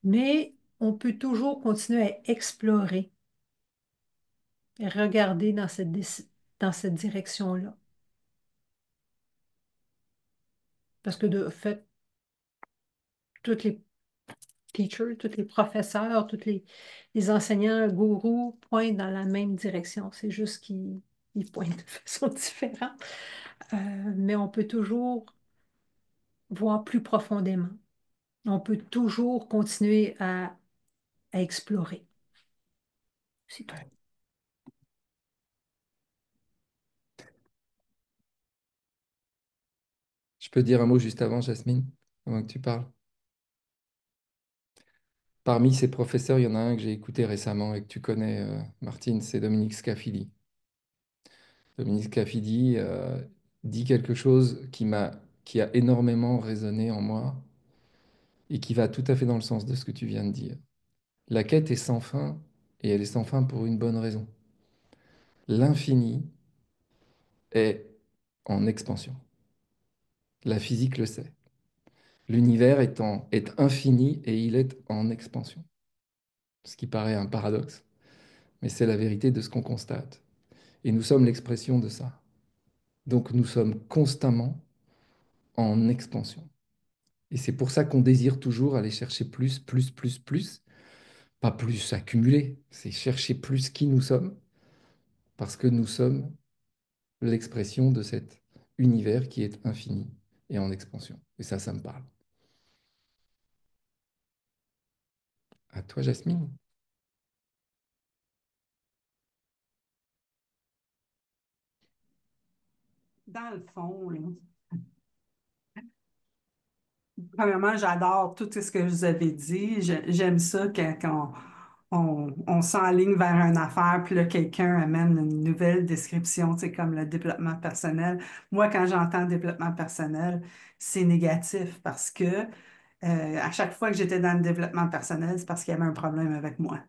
mais on peut toujours continuer à explorer et regarder dans cette direction-là. Parce que de fait, tous les teachers, tous les professeurs, les enseignants, gourous pointent dans la même direction. C'est juste qu'ils pointent de façon différente. Mais on peut toujours voir plus profondément. On peut toujours continuer à explorer. C'est tout. Je peux dire un mot juste avant, Jasmine, avant que tu parles. Parmi ces professeurs, il y en a un que j'ai écouté récemment et que tu connais, Martine, c'est Dominique Scafidi. Dominique Scafidi dit quelque chose qui a énormément résonné en moi et qui va tout à fait dans le sens de ce que tu viens de dire. La quête est sans fin et elle est sans fin pour une bonne raison. L'infini est en expansion. La physique le sait. L'univers est infini et il est en expansion. Ce qui paraît un paradoxe, mais c'est la vérité de ce qu'on constate. Et nous sommes l'expression de ça. Donc nous sommes constamment en expansion. Et c'est pour ça qu'on désire toujours aller chercher plus, plus, plus, plus. Pas plus accumuler, c'est chercher plus qui nous sommes, parce que nous sommes l'expression de cet univers qui est infini et en expansion. Et ça me parle. À toi, Jasmine. Dans le fond, là, premièrement, j'adore tout ce que vous avez dit. J'aime ça quand on s'enligne vers une affaire, puis là, quelqu'un amène une nouvelle description, c'est comme le développement personnel. Moi, quand j'entends développement personnel, c'est négatif parce que à chaque fois que j'étais dans le développement personnel, c'est parce qu'il y avait un problème avec moi.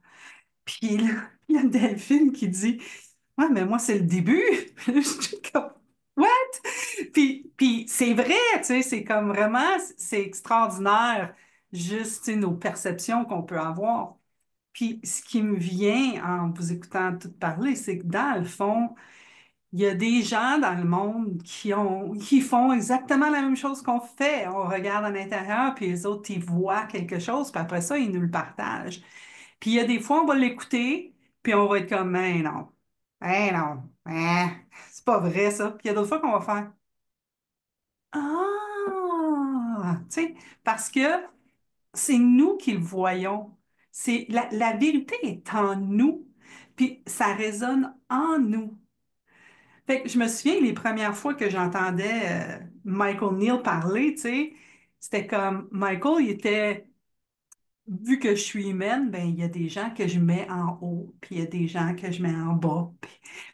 Puis là, il y a Delphine qui dit, ouais, mais moi, c'est le début. Puis là, je suis comme, what? Puis c'est vrai, tu sais, c'est comme vraiment, c'est extraordinaire, juste, tu sais, nos perceptions qu'on peut avoir. Puis ce qui me vient en vous écoutant tout parler, c'est que dans le fond, il y a des gens dans le monde qui font exactement la même chose qu'on fait. On regarde à l'intérieur, puis les autres, ils voient quelque chose, puis après ça, ils nous le partagent. Puis il y a des fois, on va l'écouter, puis on va être comme, non, c'est pas vrai ça. Puis il y a d'autres fois qu'on va faire, tu sais, parce que c'est nous qui le voyons. La vérité est en nous, puis ça résonne en nous. Fait que je me souviens les premières fois que j'entendais Michael Neal parler, tu sais, c'était comme Michael, il était, vu que je suis humaine, ben il y a des gens que je mets en haut, puis il y a des gens que je mets en bas.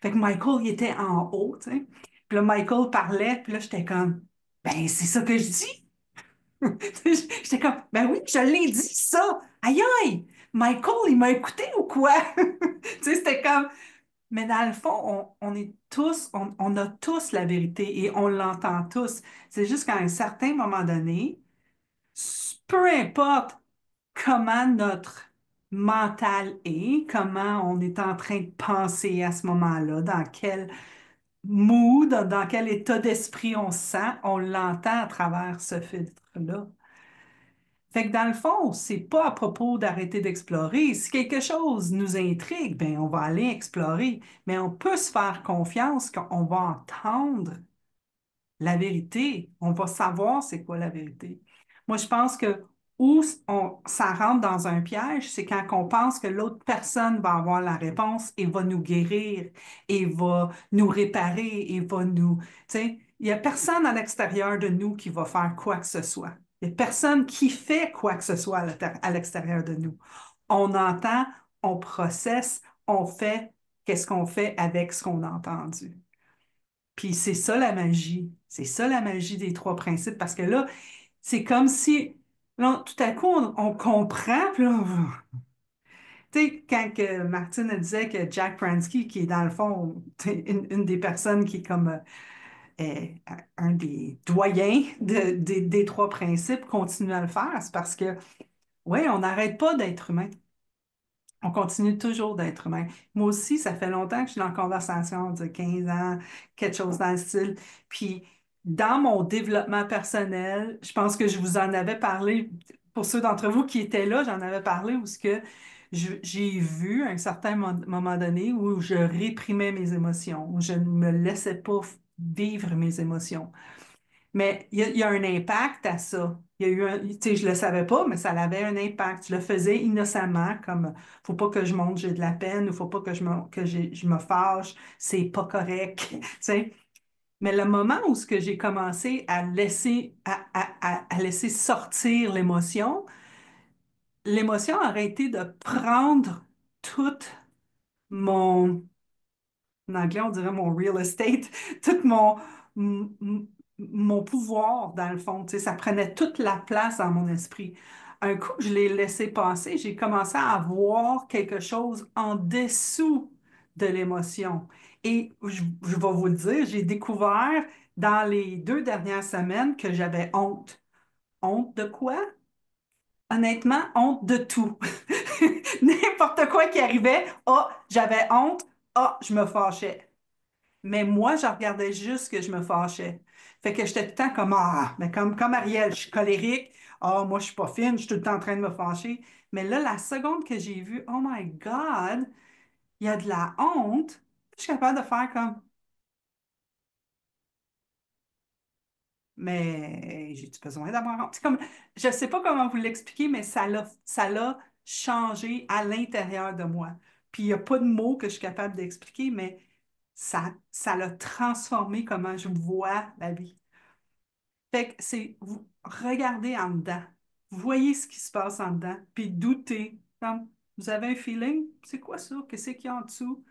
Fait que Michael, il était en haut, tu sais. Puis là, Michael parlait, puis là, j'étais comme, ben c'est ça que je dis. J'étais comme, ben oui, je l'ai dit ça. Aïe aïe, Michael, il m'a écouté ou quoi? Tu sais, c'était comme, mais dans le fond, on est tous, on a tous la vérité et on l'entend tous. C'est juste qu'à un certain moment donné, peu importe comment notre mental est, comment on est en train de penser à ce moment-là, dans quel mood, dans quel état d'esprit on se sent, on l'entend à travers ce filtre-là. Fait que dans le fond, c'est pas à propos d'arrêter d'explorer. Si quelque chose nous intrigue, ben on va aller explorer. Mais on peut se faire confiance qu'on va entendre la vérité. On va savoir c'est quoi la vérité. Moi, je pense que ça rentre dans un piège, c'est quand on pense que l'autre personne va avoir la réponse et va nous guérir et va nous réparer et va nous... Tu sais, il n'y a personne à l'extérieur de nous qui va faire quoi que ce soit. Il n'y a personne qui fait quoi que ce soit à l'extérieur de nous. On entend, on processe, on fait qu'est-ce qu'on fait avec ce qu'on a entendu. Puis c'est ça la magie. C'est ça la magie des trois principes. Parce que là, c'est comme si, là, tout à coup, on comprend. Puis là, tu sais, quand Martine elle disait que Jack Pransky, qui est dans le fond une des personnes qui est comme un des doyens des trois principes, continue à le faire, c'est parce que, oui, on n'arrête pas d'être humain. On continue toujours d'être humain. Moi aussi, ça fait longtemps que je suis dans la conversation, de 15 ans, quelque chose dans le style. Puis, dans mon développement personnel, je pense que je vous en avais parlé, pour ceux d'entre vous qui étaient là, j'en avais parlé où ce que j'ai vu à un certain moment donné où je réprimais mes émotions, où je ne me laissais pas vivre mes émotions. Mais il y a un impact à ça. Il y a eu tu sais, je le savais pas, mais ça avait un impact. Je le faisais innocemment, comme faut pas que je montre j'ai de la peine, ou faut pas je me fâche, c'est pas correct, tu sais. Mais le moment où ce que j'ai commencé à laisser, à laisser sortir l'émotion a arrêté de prendre tout mon, en anglais, on dirait mon real estate, tout m- m- mon pouvoir, dans le fond. Tu sais, ça prenait toute la place dans mon esprit. Un coup que je l'ai laissé passer, j'ai commencé à voir quelque chose en dessous de l'émotion. Et je vais vous le dire, j'ai découvert dans les 2 dernières semaines que j'avais honte. Honte de quoi? Honnêtement, honte de tout. N'importe quoi qui arrivait, ah, j'avais honte, ah, je me fâchais. Mais moi, je regardais juste que je me fâchais. Fait que j'étais tout le temps comme, ah, mais comme Ariel, je suis colérique. Ah, moi, je suis pas fine, je suis tout le temps en train de me fâcher. Mais là, la seconde que j'ai vu, oh my God, il y a de la honte, je suis capable de faire comme, mais j'ai-tu besoin d'avoir honte? C'est comme, je sais pas comment vous l'expliquer, mais ça l'a changé à l'intérieur de moi. Puis il n'y a pas de mots que je suis capable d'expliquer, mais ça l'a transformé comment je vois la vie. Fait que vous regardez en dedans, voyez ce qui se passe en dedans, puis doutez. Comme, Vous avez un feeling? C'est quoi ça? Qu'est-ce qu'il y a en dessous?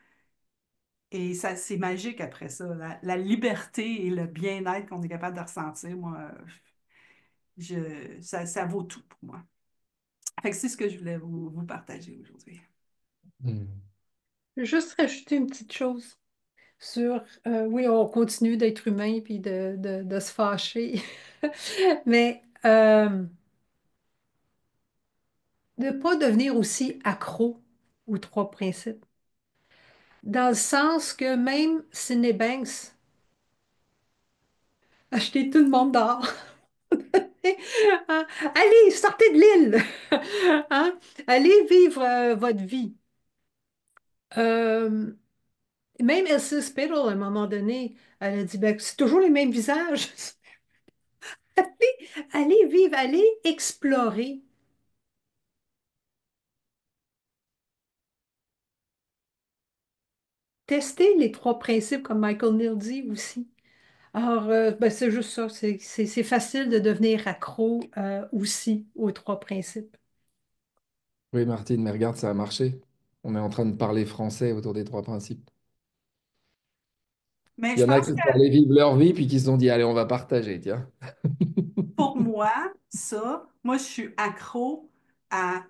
Et ça, c'est magique après ça. La liberté et le bien-être qu'on est capable de ressentir, moi, ça vaut tout pour moi. Fait que c'est ce que je voulais vous partager aujourd'hui. Hmm. Je vais juste rajouter une petite chose sur, oui, on continue d'être humain puis de se fâcher, mais de ne pas devenir aussi accro aux trois principes. Dans le sens que même Sydney Banks acheter tout le monde dehors. Hein? Allez, sortez de l'île. Hein? Allez vivre votre vie. Euh, Même Elsie Spittle, à un moment donné, elle a dit, ben, c'est toujours les mêmes visages. Allez vivre, allez explorer. Tester les trois principes, comme Michael Neal dit aussi. Alors, ben, c'est juste ça. C'est facile de devenir accro aussi aux trois principes. Oui, Martine, mais regarde, ça a marché. On est en train de parler français autour des trois principes. Mais Il y je en a pense qui que sont allés vivre leur vie, puis qui se sont dit, allez, on va partager, tiens. pour moi, moi, je suis accro à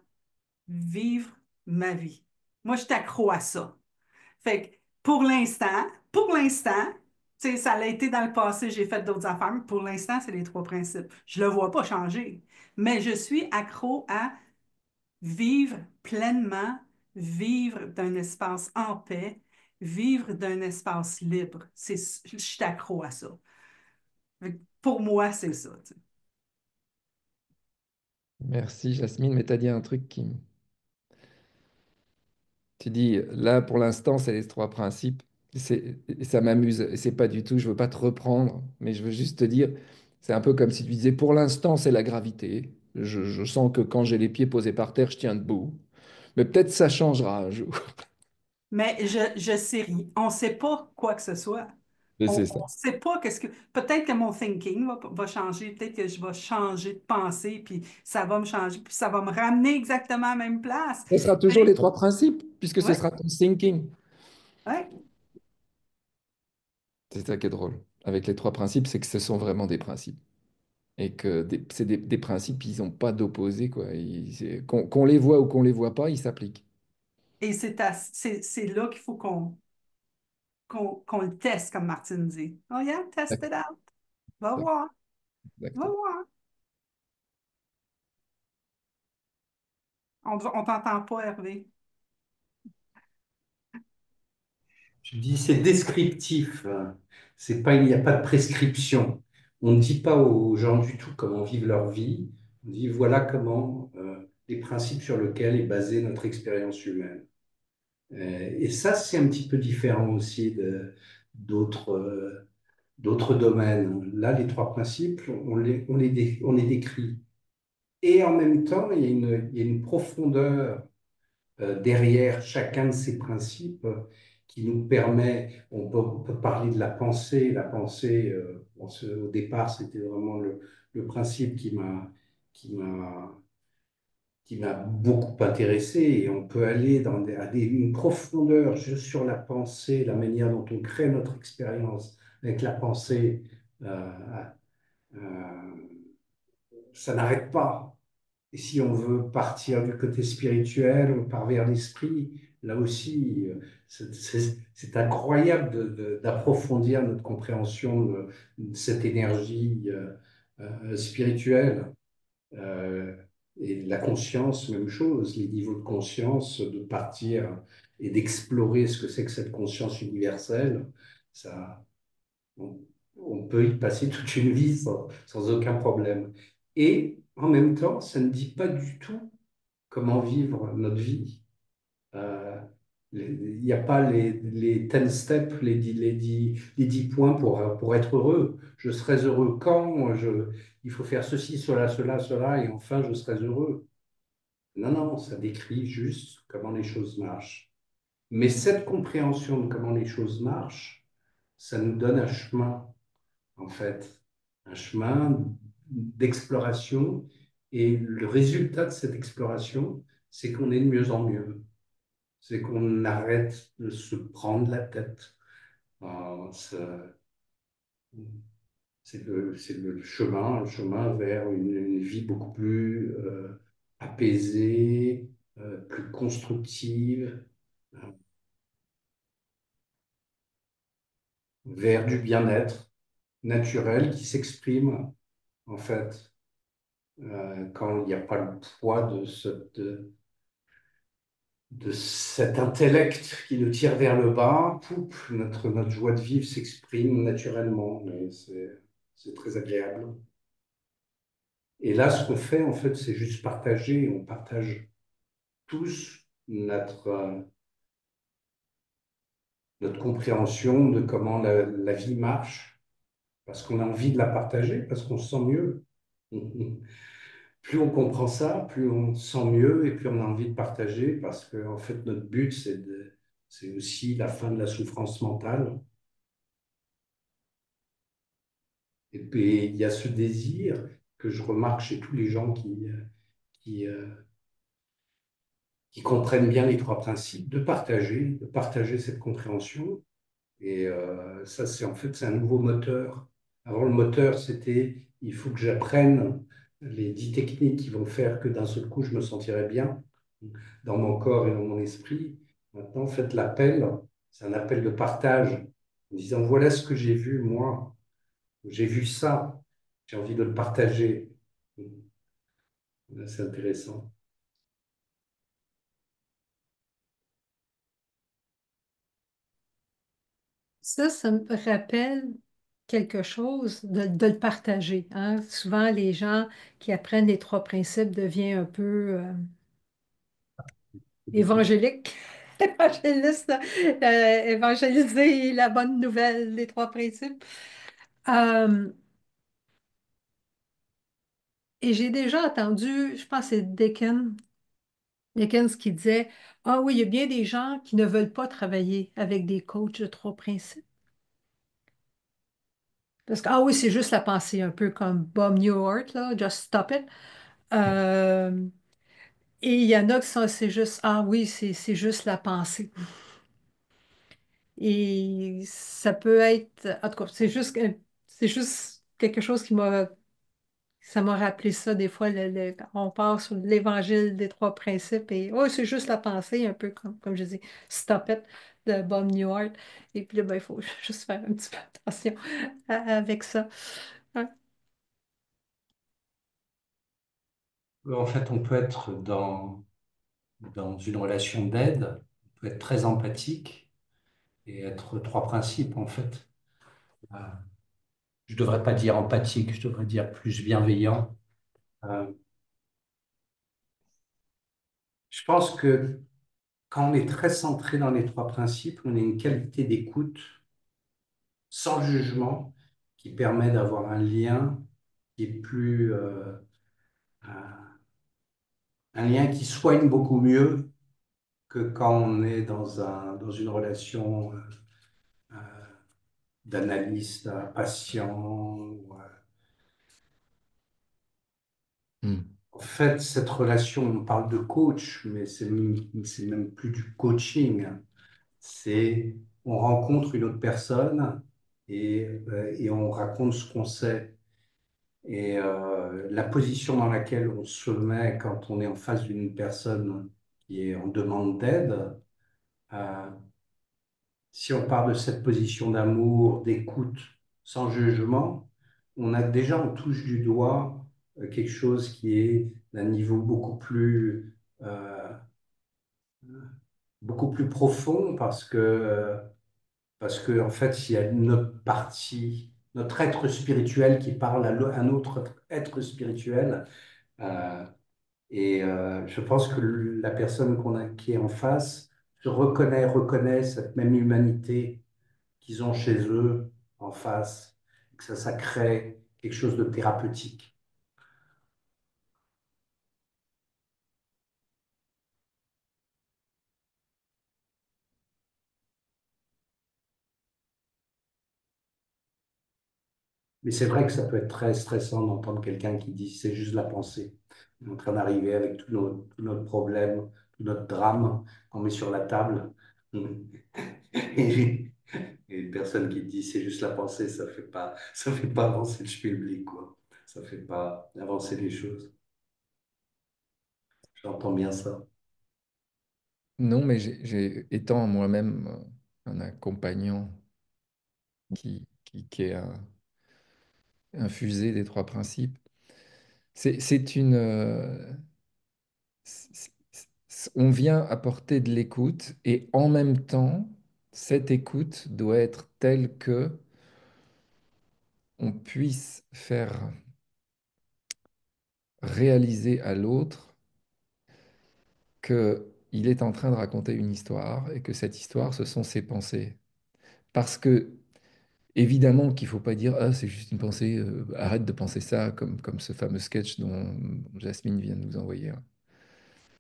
vivre ma vie. Moi, je suis accro à ça. Fait que pour l'instant, tu sais, ça l'a été dans le passé, j'ai fait d'autres affaires, mais pour l'instant, c'est les trois principes. Je le vois pas changer, mais je suis accro à vivre pleinement, vivre d'un espace en paix, vivre d'un espace libre. Je suis accro à ça. Fait que pour moi, c'est ça. Tu sais. Merci, Jasmine, mais tu as dit un truc qui... Tu dis, là, pour l'instant, c'est les trois principes. Et ça m'amuse. Et c'est pas du tout, je veux pas te reprendre, mais je veux juste te dire, c'est un peu comme si tu disais, pour l'instant, c'est la gravité. Je sens que quand j'ai les pieds posés par terre, je tiens debout. Mais peut-être ça changera un jour. Mais je sais rien. On ne sait pas quoi que ce soit. Mais On c'est ça. ne sait pas qu'est-ce que. Peut-être que mon thinking va changer, peut-être que je vais changer de pensée, puis ça va me changer, puis ça va me ramener exactement à la même place. Ce sera toujours les trois principes, puisque ce Oui, sera ton thinking. oui. C'est ça qui est drôle. Avec les trois principes, c'est que ce sont vraiment des principes. Et que c'est des principes, ils n'ont pas d'opposé, quoi. Qu'on les voit ou qu'on les voit pas, ils s'appliquent. Et c'est là qu'il faut qu'on le teste, comme Martine dit. Oh yeah, test it out. Va voir, va Exactement. voir. On t'entend pas, Hervé. Je dis c'est descriptif. C'est pas, il n'y a pas de prescription. On ne dit pas aux gens du tout comment vivre leur vie. On dit voilà comment les principes sur lesquels est basée notre expérience humaine. Et ça, c'est un petit peu différent aussi d'autres d'autres domaines. Là, les trois principes, on les décrit. Et en même temps, il y a une profondeur derrière chacun de ces principes qui nous permet, on peut parler de la pensée. La pensée, au départ, c'était vraiment le principe qui m'a, qui m'a beaucoup intéressé. Et on peut aller une profondeur juste sur la pensée, la manière dont on crée notre expérience avec la pensée. Euh, euh, Ça n'arrête pas. Et si on veut partir du côté spirituel, on part vers l'esprit. Là aussi, c'est incroyable d'approfondir notre compréhension de cette énergie spirituelle. Euh, et la conscience, même chose, les niveaux de conscience, de partir et d'explorer ce que c'est que cette conscience universelle, ça, on, on peut y passer toute une vie sans aucun problème. Et en même temps, ça ne dit pas du tout comment vivre notre vie. Euh, il n'y a pas les 10 steps, les 10 points pour être heureux. Je serai heureux quand il faut faire ceci, cela, cela, cela, et enfin je serai heureux. Non, non, ça décrit juste comment les choses marchent. Mais cette compréhension de comment les choses marchent, ça nous donne un chemin en fait, un chemin d'exploration. Et le résultat de cette exploration, c'est qu'on est de mieux en mieux. C'est qu'on arrête de se prendre la tête. C'est le chemin vers une vie beaucoup plus apaisée, plus constructive, euh, vers du bien-être naturel qui s'exprime, en fait, quand il n'y a pas le poids de cet intellect qui nous tire vers le bas. Pouf, notre joie de vivre s'exprime naturellement, mais c'est très agréable. Et là, ce qu'on fait, en fait, c'est juste partager. On partage tous notre compréhension de comment la vie marche, parce qu'on a envie de la partager, parce qu'on se sent mieux. Plus on comprend ça, plus on se sent mieux et plus on a envie de partager, parce que en fait, notre but, c'est aussi la fin de la souffrance mentale. Et puis, il y a ce désir que je remarque chez tous les gens qui, euh, qui comprennent bien les trois principes, de partager cette compréhension. Et ça, c'est en fait, c'est un nouveau moteur. Avant, le moteur, c'était, il faut que j'apprenne les 10 techniques qui vont faire que d'un seul coup, je me sentirai bien dans mon corps et dans mon esprit. Maintenant, en fait, l'appel, c'est un appel de partage, en disant, voilà ce que j'ai vu, moi. J'ai vu ça. J'ai envie de le partager. C'est intéressant. Ça me rappelle quelque chose de le partager, hein. Souvent, les gens qui apprennent les trois principes deviennent un peu évangéliques, évangélistes, évangéliser la bonne nouvelle des trois principes. Euh, et j'ai déjà entendu, je pense que c'est Dickens qui disait, ah oui, il y a bien des gens qui ne veulent pas travailler avec des coachs de trois principes. Parce que, ah oui, c'est juste la pensée, un peu comme Bob Newhart, là, Just Stop It. Euh, et il y en a qui sont, c'est juste, ah oui, c'est juste la pensée. Et ça peut être, en tout cas, c'est juste quelque chose ça m'a rappelé ça des fois, quand on part sur l'évangile des trois principes et, oh, c'est juste la pensée, un peu comme je dis, Stop It de Bob Newhart. Et puis là, ben, il faut juste faire un petit peu attention avec ça. Ouais. En fait, on peut être dans une relation d'aide, on peut être très empathique et être trois principes, en fait. Euh, Je ne devrais pas dire empathique, je devrais dire plus bienveillant. Euh, je pense que quand on est très centré dans les trois principes, on a une qualité d'écoute sans jugement qui permet d'avoir un lien qui est plus, un lien qui soigne beaucoup mieux que quand on est dans une relation euh, d'analyste à patient. Hmm. En fait, cette relation, on parle de coach, mais c'est même plus du coaching. C'est on rencontre une autre personne et on raconte ce qu'on sait. Et la position dans laquelle on se met quand on est en face d'une personne qui est en demande d'aide, euh, si on part de cette position d'amour, d'écoute, sans jugement, on touche du doigt quelque chose qui est d'un niveau beaucoup plus profond parce que en fait, il y a notre partie, notre être spirituel qui parle à un autre être spirituel. Euh, je pense que la personne qui est en face reconnaît cette même humanité qu'ils ont chez eux en face, que ça crée quelque chose de thérapeutique. Mais c'est vrai que ça peut être très stressant d'entendre quelqu'un qui dit c'est juste la pensée. On est en train d'arriver avec tous nos problèmes, tout notre drame qu'on met sur la table. Et, et une personne qui te dit c'est juste la pensée, ça fait pas avancer le schmilblick, quoi. Ça fait pas avancer les choses. J'entends bien ça. Non, mais étant moi-même un accompagnant qui est un fusé des trois principes, c'est une... on vient apporter de l'écoute et en même temps, cette écoute doit être telle que on puisse faire réaliser à l'autre qu'il est en train de raconter une histoire et que cette histoire, ce sont ses pensées. Parce que, évidemment, qu'il ne faut pas dire ah, c'est juste une pensée, arrête de penser ça, comme ce fameux sketch dont Jasmine vient de nous envoyer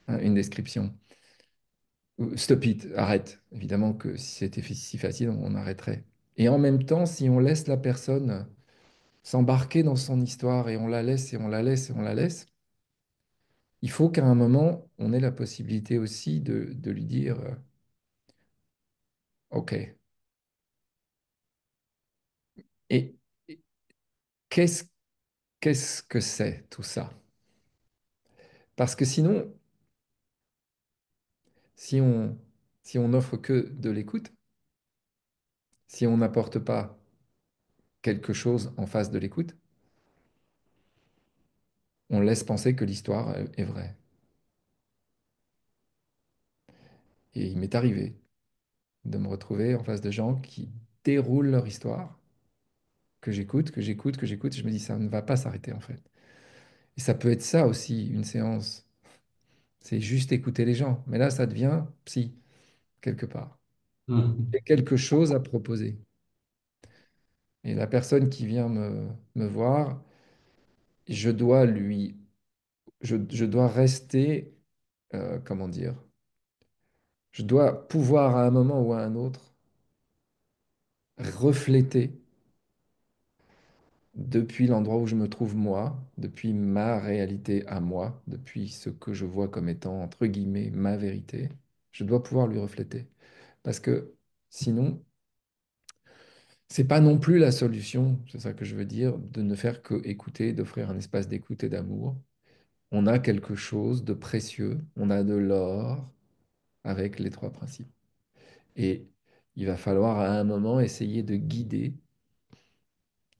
une description. Stop it, arrête. Évidemment que si c'était si facile, on arrêterait. Et en même temps, si on laisse la personne s'embarquer dans son histoire et on la laisse et on la laisse et on la laisse, il faut qu'à un moment, on ait la possibilité aussi de lui dire OK. Et et qu'est-ce qu'est-ce que c'est tout ça? Parce que sinon, si on, si on n'offre que de l'écoute, si on n'apporte pas quelque chose en face de l'écoute, on laisse penser que l'histoire est vraie. Et il m'est arrivé de me retrouver en face de gens qui déroulent leur histoire, que j'écoute, que j'écoute, que j'écoute, et je me dis, ça ne va pas s'arrêter en fait. Et ça peut être ça aussi, une séance. C'est juste écouter les gens. Mais là, ça devient psy, quelque part. Il y a Mhm. quelque chose à proposer. Et la personne qui vient me voir, je dois lui, je dois rester, comment dire, je dois pouvoir à un moment ou à un autre refléter depuis l'endroit où je me trouve moi, depuis ma réalité à moi, depuis ce que je vois comme étant, entre guillemets, ma vérité, je dois pouvoir lui refléter. Parce que sinon, c'est pas non plus la solution, c'est ça que je veux dire, de ne faire que écouter, d'offrir un espace d'écoute et d'amour. On a quelque chose de précieux, on a de l'or avec les trois principes. Et il va falloir à un moment essayer de guider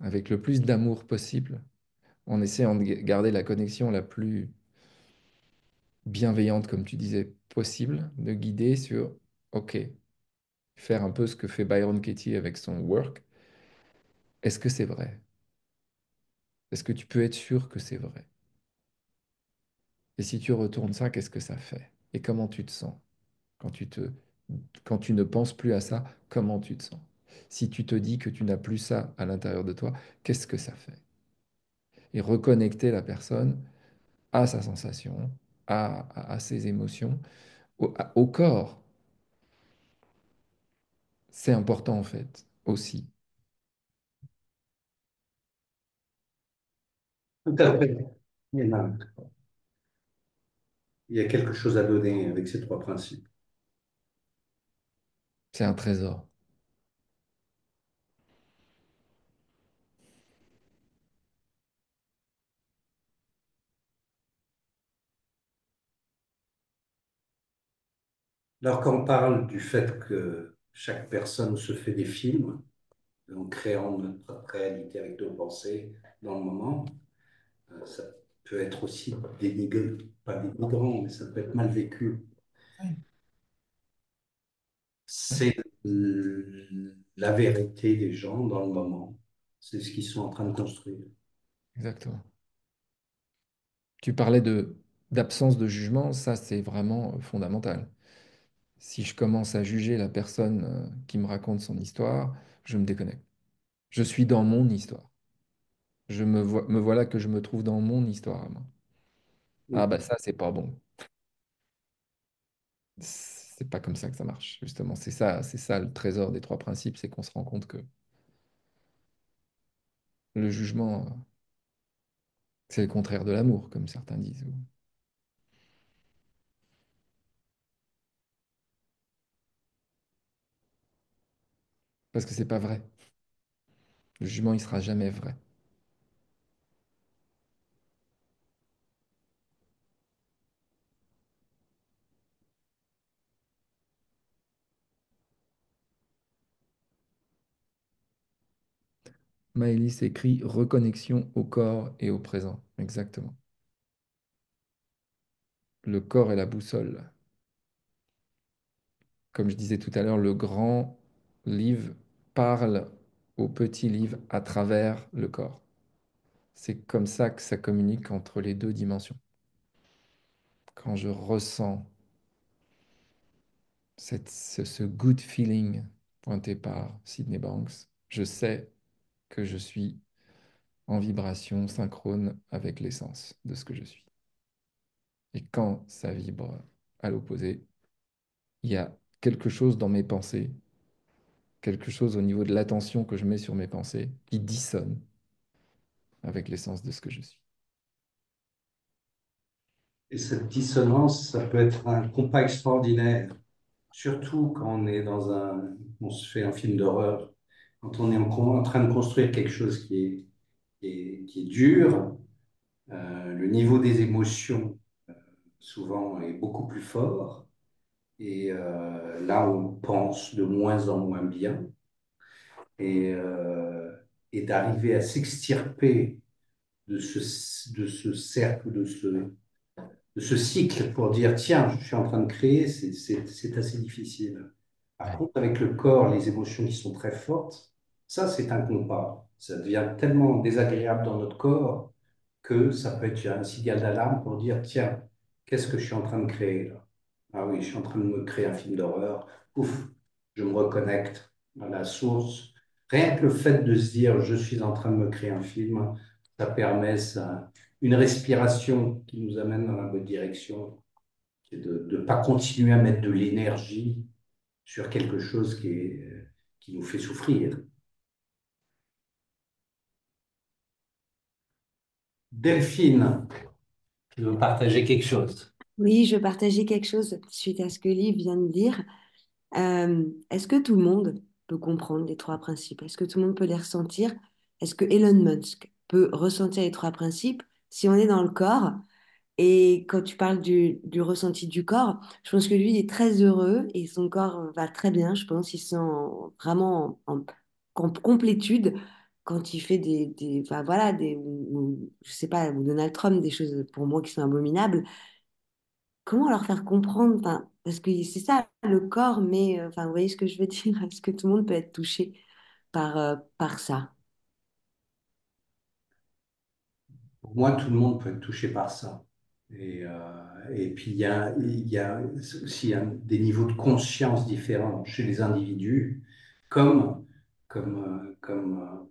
avec le plus d'amour possible, en essayant de garder la connexion la plus bienveillante, comme tu disais, possible, de guider sur, OK, faire un peu ce que fait Byron Katie avec son work. Est-ce que c'est vrai? Est-ce que tu peux être sûr que c'est vrai? Et si tu retournes ça, qu'est-ce que ça fait? Et comment tu te sens quand quand tu ne penses plus à ça, comment tu te sens? Si tu te dis que tu n'as plus ça à l'intérieur de toi, qu'est-ce que ça fait? Et reconnecter la personne à sa sensation, à ses émotions, au corps. C'est important en fait aussi. Tout à fait. Il y a quelque chose à donner avec ces trois principes. C'est un trésor. Alors, quand on parle du fait que chaque personne se fait des films, en créant notre propre réalité avec nos pensées dans le moment, ça peut être aussi pas dénigrant, mais ça peut être mal vécu. Oui, oui, C'est la vérité des gens dans le moment. C'est ce qu'ils sont en train de construire. exactement. Tu parlais d'absence de jugement, ça c'est vraiment fondamental. Si je commence à juger la personne qui me raconte son histoire, je me déconnecte. Je suis dans mon histoire. Me voilà que je me trouve dans mon histoire à moi. Ah bah ça, c'est pas bon. C'est pas comme ça que ça marche, justement. C'est ça le trésor des trois principes, c'est qu'on se rend compte que le jugement, c'est le contraire de l'amour, comme certains disent. parce que c'est pas vrai. Le jugement, il sera jamais vrai. Maëlys écrit reconnexion au corps et au présent. Exactement. Le corps est la boussole. Comme je disais tout à l'heure, le grand livre parle au petit livre à travers le corps. C'est comme ça que ça communique entre les deux dimensions. Quand je ressens ce good feeling pointé par Sydney Banks, je sais que je suis en vibration synchrone avec l'essence de ce que je suis. Et quand ça vibre à l'opposé, il y a quelque chose dans mes pensées, quelque chose au niveau de l'attention que je mets sur mes pensées qui dissonne avec l'essence de ce que je suis. Et cette dissonance, ça peut être un compas extraordinaire, surtout quand on se fait un film d'horreur, quand on est en train de construire quelque chose qui est dur, le niveau des émotions souvent est beaucoup plus fort. Et là, on pense de moins en moins bien. Et, euh, et d'arriver à s'extirper de ce cercle, de ce cycle pour dire, tiens, je suis en train de créer, c'est assez difficile. Par contre, avec le corps, les émotions qui sont très fortes, ça, c'est un compas. Ça devient tellement désagréable dans notre corps que ça peut être un signal d'alarme pour dire, tiens, qu'est-ce que je suis en train de créer là? Ah oui, je suis en train de me créer un film d'horreur. Ouf, je me reconnecte à la source. Rien que le fait de se dire, je suis en train de me créer un film, ça permet une respiration qui nous amène dans la bonne direction, c'est de ne pas continuer à mettre de l'énergie sur quelque chose qui nous fait souffrir. Delphine, tu veux partager quelque chose? Oui, je partageais quelque chose suite à ce que Liv vient de dire. Est-ce que tout le monde peut comprendre les trois principes? Est-ce que tout le monde peut les ressentir? Est-ce que Elon Musk peut ressentir les trois principes si on est dans le corps? Et quand tu parles du ressenti du corps, je pense que lui, il est très heureux et son corps va très bien. Je pense qu'il se sent vraiment en complétude quand il fait enfin, voilà, je sais pas, ou Donald Trump, des choses pour moi qui sont abominables. Comment leur faire comprendre? Enfin, parce que c'est ça, le corps, mais enfin, vous voyez ce que je veux dire? Est-ce que tout le monde peut être touché par ça? Pour moi, tout le monde peut être touché par ça. Et puis, il y a aussi des niveaux de conscience différents chez les individus, comme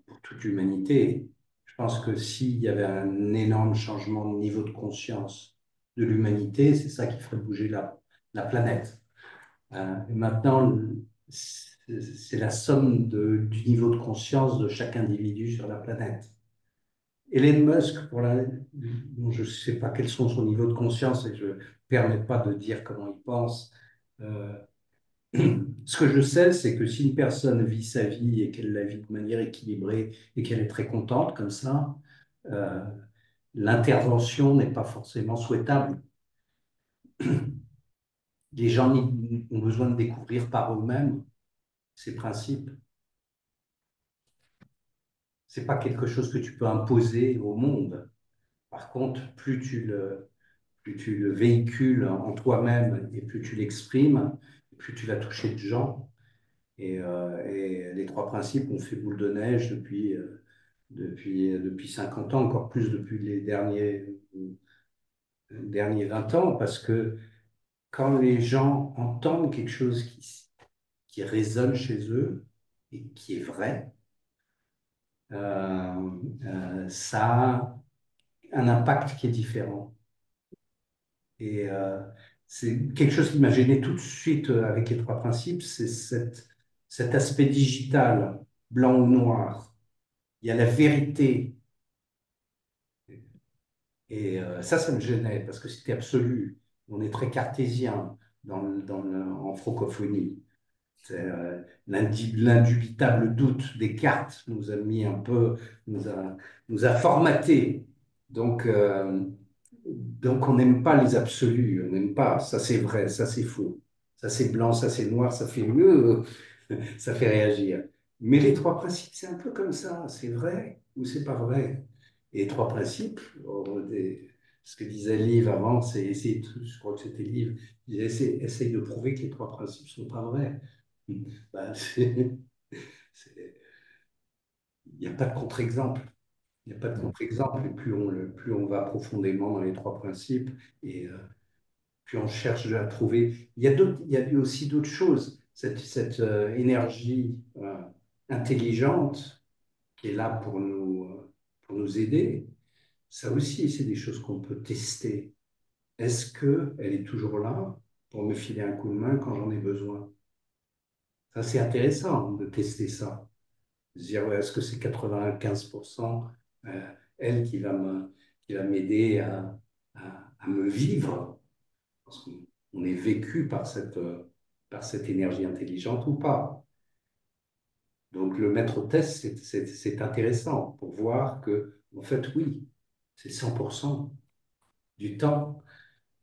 pour toute l'humanité. Je pense que s'il y avait un énorme changement de niveau de conscience de l'humanité, c'est ça qui ferait bouger la planète. Et maintenant, c'est la somme du niveau de conscience de chaque individu sur la planète. Elon Musk, bon, je ne sais pas quels sont son niveau de conscience et je ne permets pas de dire comment il pense. Euh, Ce que je sais, c'est que si une personne vit sa vie et qu'elle la vit de manière équilibrée et qu'elle est très contente comme ça, euh, l'intervention n'est pas forcément souhaitable. Les gens ont besoin de découvrir par eux-mêmes ces principes. C'est pas quelque chose que tu peux imposer au monde. Par contre, plus tu le véhicules en toi-même et plus tu l'exprimes, plus tu vas toucher de gens. Et les trois principes ont fait boule de neige depuis 50 ans, encore plus depuis les derniers 20 ans, parce que quand les gens entendent quelque chose qui résonne chez eux et qui est vrai, euh, ça a un impact qui est différent. Et c'est quelque chose qui m'a gêné tout de suite avec les trois principes, c'est cet aspect digital, blanc ou noir. Il y a la vérité. Et ça me gênait parce que c'était absolu. On est très cartésien en francophonie. L'indubitable doute des cartes nous a mis un peu, nous a formaté. Donc, donc on n'aime pas les absolus, on n'aime pas, ça c'est vrai, ça c'est faux, ça c'est blanc, ça c'est noir, ça fait mieux, ça fait réagir. Mais les trois principes, c'est un peu comme ça, c'est vrai ou c'est pas vrai. Et les trois principes, ce que disait Liv avant, c'est essayer, je crois que c'était Liv, il disait essaye de prouver que les trois principes sont pas vrais. Ben, c'est- il n'y a pas de contre-exemple. Il n'y a pas de contre-exemple. Et plus on va profondément dans les trois principes, et plus on cherche à trouver. Il y a aussi d'autres choses. Cette énergie intelligente qui est là pour nous aider, ça aussi, c'est des choses qu'on peut tester. Est-ce qu'elle est toujours là pour me filer un coup de main quand j'en ai besoin? Ça, c'est intéressant de tester ça. Se dire, ouais, est-ce que c'est 95% elle qui va m'aider à me vivre? Parce qu'on est vécu par cette énergie intelligente ou pas. Donc, le mettre au test, c'est intéressant pour voir que, en fait, oui, c'est 100% du temps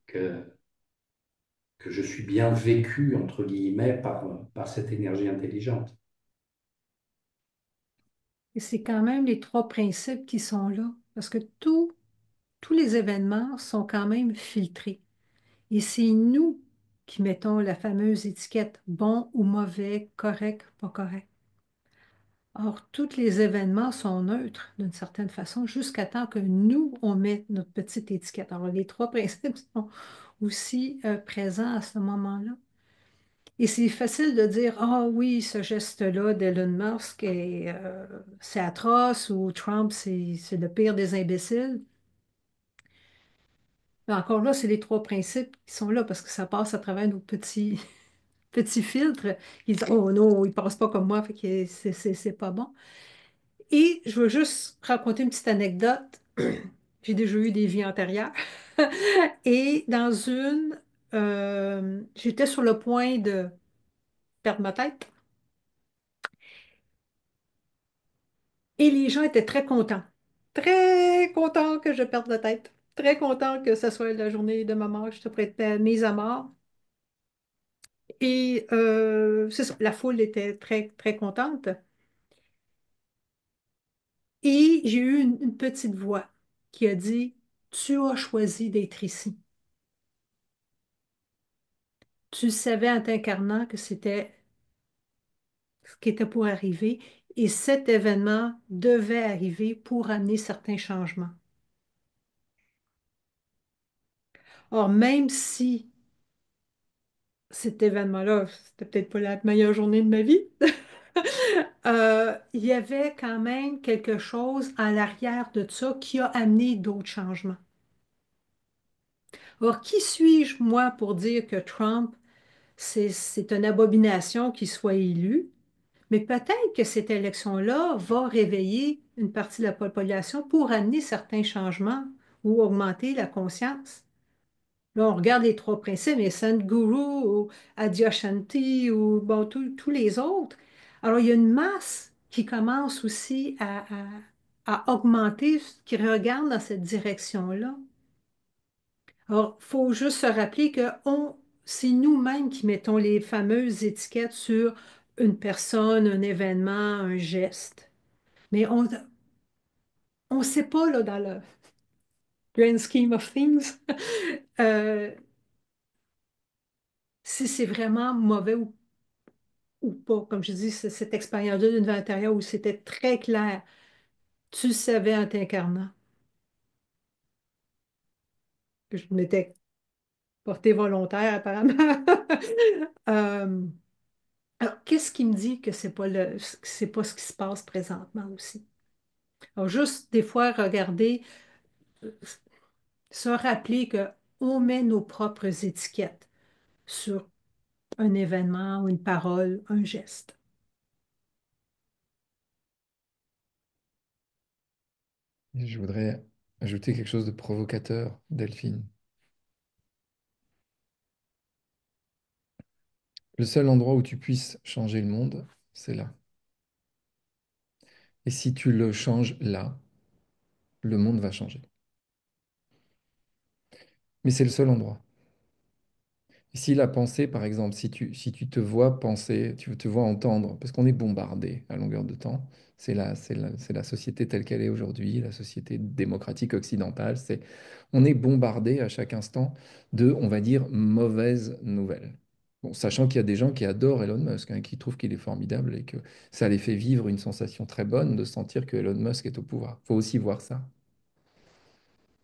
que, que je suis bien vécu, entre guillemets, par cette énergie intelligente. Et c'est quand même les trois principes qui sont là, parce que tous les événements sont quand même filtrés. Et c'est nous qui mettons la fameuse étiquette bon ou mauvais, correct, pas correct. Or, tous les événements sont neutres d'une certaine façon jusqu'à temps que nous, on mette notre petite étiquette. Alors, les trois principes sont aussi présents à ce moment-là. Et c'est facile de dire, ah oui, ce geste-là d'Elon Musk, c'est atroce, ou Trump, c'est le pire des imbéciles. Mais encore là, c'est les trois principes qui sont là parce que ça passe à travers nos petits filtres. Ils disent, oh non, il ne passe pas comme moi, fait que c'est pas bon. Et je veux juste raconter une petite anecdote. J'ai déjà eu des vies antérieures. Et dans j'étais sur le point de perdre ma tête. Et les gens étaient très contents. Très contents que je perde la tête. Très contents que ce soit la journée de ma mort. Je te prête mise à mort. Et c'est ça, la foule était très, très contente. Et j'ai eu une petite voix qui a dit, tu as choisi d'être ici. Tu savais en t'incarnant que c'était ce qui était pour arriver et cet événement devait arriver pour amener certains changements. Or, même si cet événement-là, c'était peut-être pas la meilleure journée de ma vie, il y avait quand même quelque chose à l'arrière de ça qui a amené d'autres changements. Or, qui suis-je, moi, pour dire que Trump, c'est une abomination qu'il soit élu? Mais peut-être que cette élection-là va réveiller une partie de la population pour amener certains changements ou augmenter la conscience. Là, on regarde les trois principes, mais Sadhguru ou Adyashanti ou bon, tous les autres. Alors, il y a une masse qui commence aussi à augmenter, qui regarde dans cette direction-là. Alors, il faut juste se rappeler que c'est nous-mêmes qui mettons les fameuses étiquettes sur une personne, un événement, un geste. Mais on ne sait pas, là, dans le grand scheme of things, euh, si c'est vraiment mauvais ou pas. Comme je dis, c'est cette expérience-là d'une vie intérieure où c'était très clair. Tu savais en t'incarnant que je m'étais portée volontaire, apparemment. Euh, alors, qu'est-ce qui me dit que c'est pas ce qui se passe présentement aussi? Alors, juste des fois, regarder, euh, se rappeler qu'on met nos propres étiquettes sur un événement, une parole, un geste. Et je voudrais ajouter quelque chose de provocateur, Delphine. Le seul endroit où tu puisses changer le monde, c'est là. Et si tu le changes là, le monde va changer. Mais c'est le seul endroit. Si la pensée, par exemple, si tu te vois penser, tu te vois entendre, parce qu'on est bombardé à longueur de temps, c'est la société telle qu'elle est aujourd'hui, la société démocratique occidentale, on est bombardé à chaque instant de, on va dire, mauvaises nouvelles. Bon, sachant qu'il y a des gens qui adorent Elon Musk, hein, qui trouvent qu'il est formidable et que ça les fait vivre une sensation très bonne de sentir que Elon Musk est au pouvoir. Il faut aussi voir ça.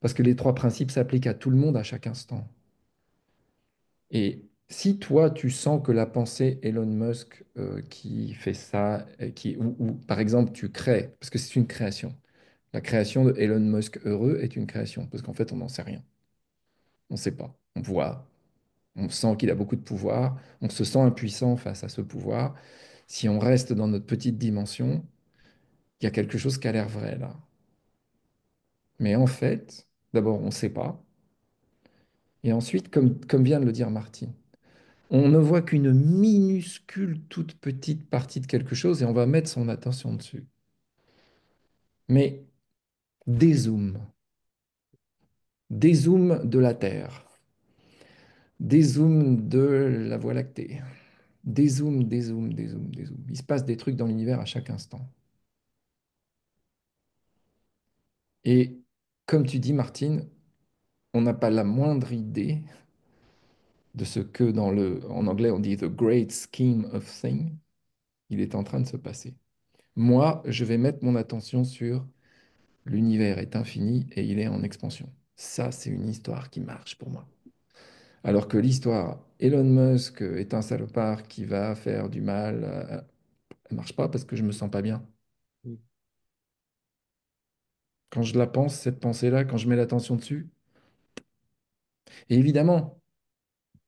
Parce que les trois principes s'appliquent à tout le monde à chaque instant. Et si toi, tu sens que la pensée Elon Musk qui fait ça, ou par exemple tu crées, parce que c'est une création, la création de Elon Musk heureux est une création, parce qu'en fait, on n'en sait rien. On ne sait pas. On voit, on sent qu'il a beaucoup de pouvoir, on se sent impuissant face à ce pouvoir. Si on reste dans notre petite dimension, il y a quelque chose qui a l'air vrai là. Mais en fait, d'abord, on ne sait pas. Et ensuite, comme vient de le dire Martine, on ne voit qu'une minuscule, toute petite partie de quelque chose et on va mettre son attention dessus. Mais dézoome, dézoome de la Terre, dézoome de la Voie lactée, dézoome, dézoome, dézoome, dézoome. Il se passe des trucs dans l'univers à chaque instant. Et comme tu dis, Martine, on n'a pas la moindre idée de ce que en anglais on dit the great scheme of things, il est en train de se passer. Moi, je vais mettre mon attention sur l'univers est infini et il est en expansion. Ça, c'est une histoire qui marche pour moi. Alors que l'histoire, Elon Musk est un salopard qui va faire du mal, elle marche pas parce que je me sens pas bien. Quand je la pense, cette pensée-là, quand je mets l'attention dessus, et évidemment,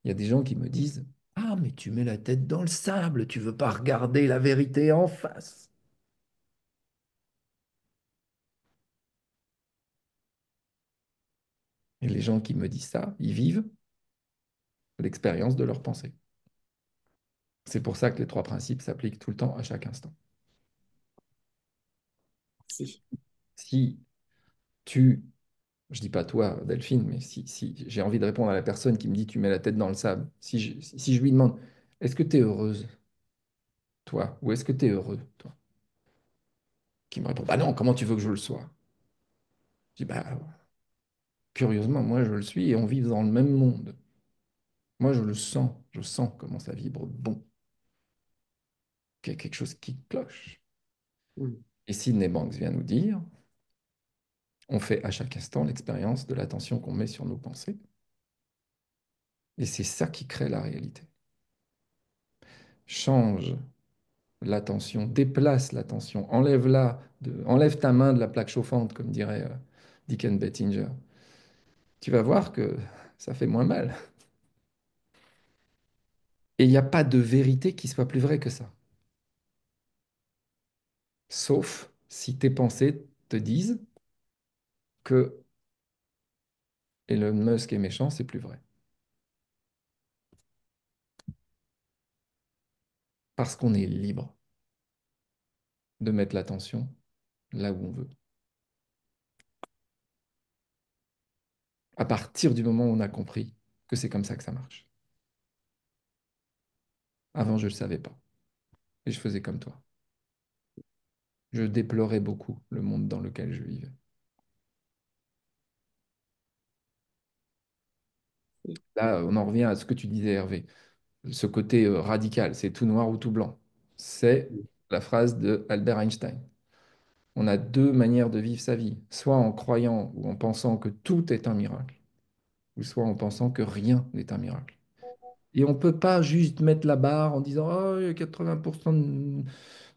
il y a des gens qui me disent, ah, mais tu mets la tête dans le sable, tu veux pas regarder la vérité en face. Et les gens qui me disent ça, ils vivent l'expérience de leur pensée. C'est pour ça que les trois principes s'appliquent tout le temps, à chaque instant. Si. Si tu, je dis pas toi, Delphine, mais si j'ai envie de répondre à la personne qui me dit tu mets la tête dans le sable, si je lui demande est-ce que tu es heureuse, toi, ou est-ce que tu es heureux, toi, qui me répond bah non, comment tu veux que je le sois? Je dis bah curieusement, moi je le suis et on vit dans le même monde. Moi je sens comment ça vibre bon, qu'il y a quelque chose qui cloche. Mm. Et Sydney Banks vient nous dire on fait à chaque instant l'expérience de l'attention qu'on met sur nos pensées. Et c'est ça qui crée la réalité. Change l'attention, déplace l'attention, enlève ta main de la plaque chauffante, comme dirait Dicken Bettinger. Tu vas voir que ça fait moins mal. Et il n'y a pas de vérité qui soit plus vraie que ça. Sauf si tes pensées te disent que Elon Musk est méchant, c'est plus vrai. Parce qu'on est libre de mettre l'attention là où on veut. À partir du moment où on a compris que c'est comme ça que ça marche. Avant, je ne le savais pas. Et je faisais comme toi. Je déplorais beaucoup le monde dans lequel je vivais. Là, on en revient à ce que tu disais, Hervé. Ce côté radical, c'est tout noir ou tout blanc. C'est la phrase de Albert Einstein. On a deux manières de vivre sa vie, soit en croyant ou en pensant que tout est un miracle, ou soit en pensant que rien n'est un miracle. Et on ne peut pas juste mettre la barre en disant oh, il y a 80%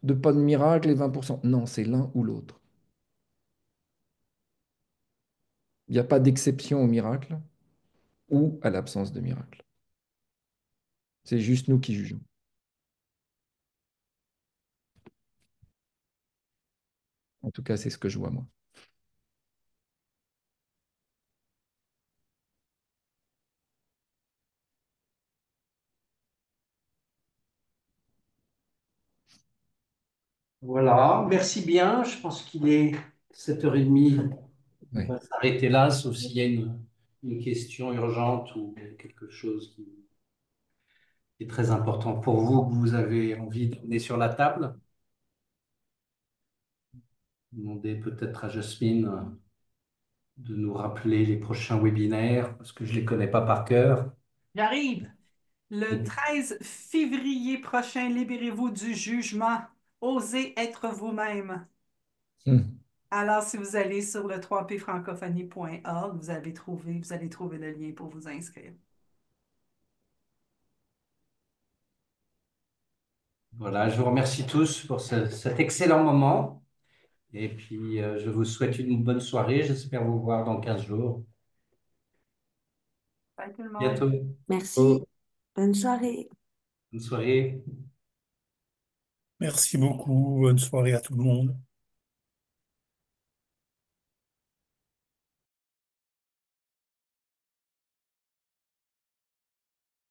de pas de miracle et 20%. Non, c'est l'un ou l'autre. Il n'y a pas d'exception au miracle ou à l'absence de miracle. C'est juste nous qui jugeons. En tout cas, c'est ce que je vois moi. Voilà, merci bien. Je pense qu'il est 7h30. On Oui. va s'arrêter là, sauf s'il y a une question urgente ou quelque chose qui est très important pour vous, que vous avez envie d'emmener sur la table. Demandez peut-être à Jasmine de nous rappeler les prochains webinaires, parce que je ne les connais pas par cœur. J'arrive. Le 13 février prochain, libérez-vous du jugement. Osez être vous-même. Hmm. Alors, si vous allez sur le 3pfrancophonie.org, vous allez trouver le lien pour vous inscrire. Voilà, je vous remercie tous pour cet excellent moment. Et puis, je vous souhaite une bonne soirée. J'espère vous voir dans 15 jours. Bye tout le monde. Bientôt. Merci. Bonne soirée. Bonne soirée. Merci beaucoup. Bonne soirée à tout le monde.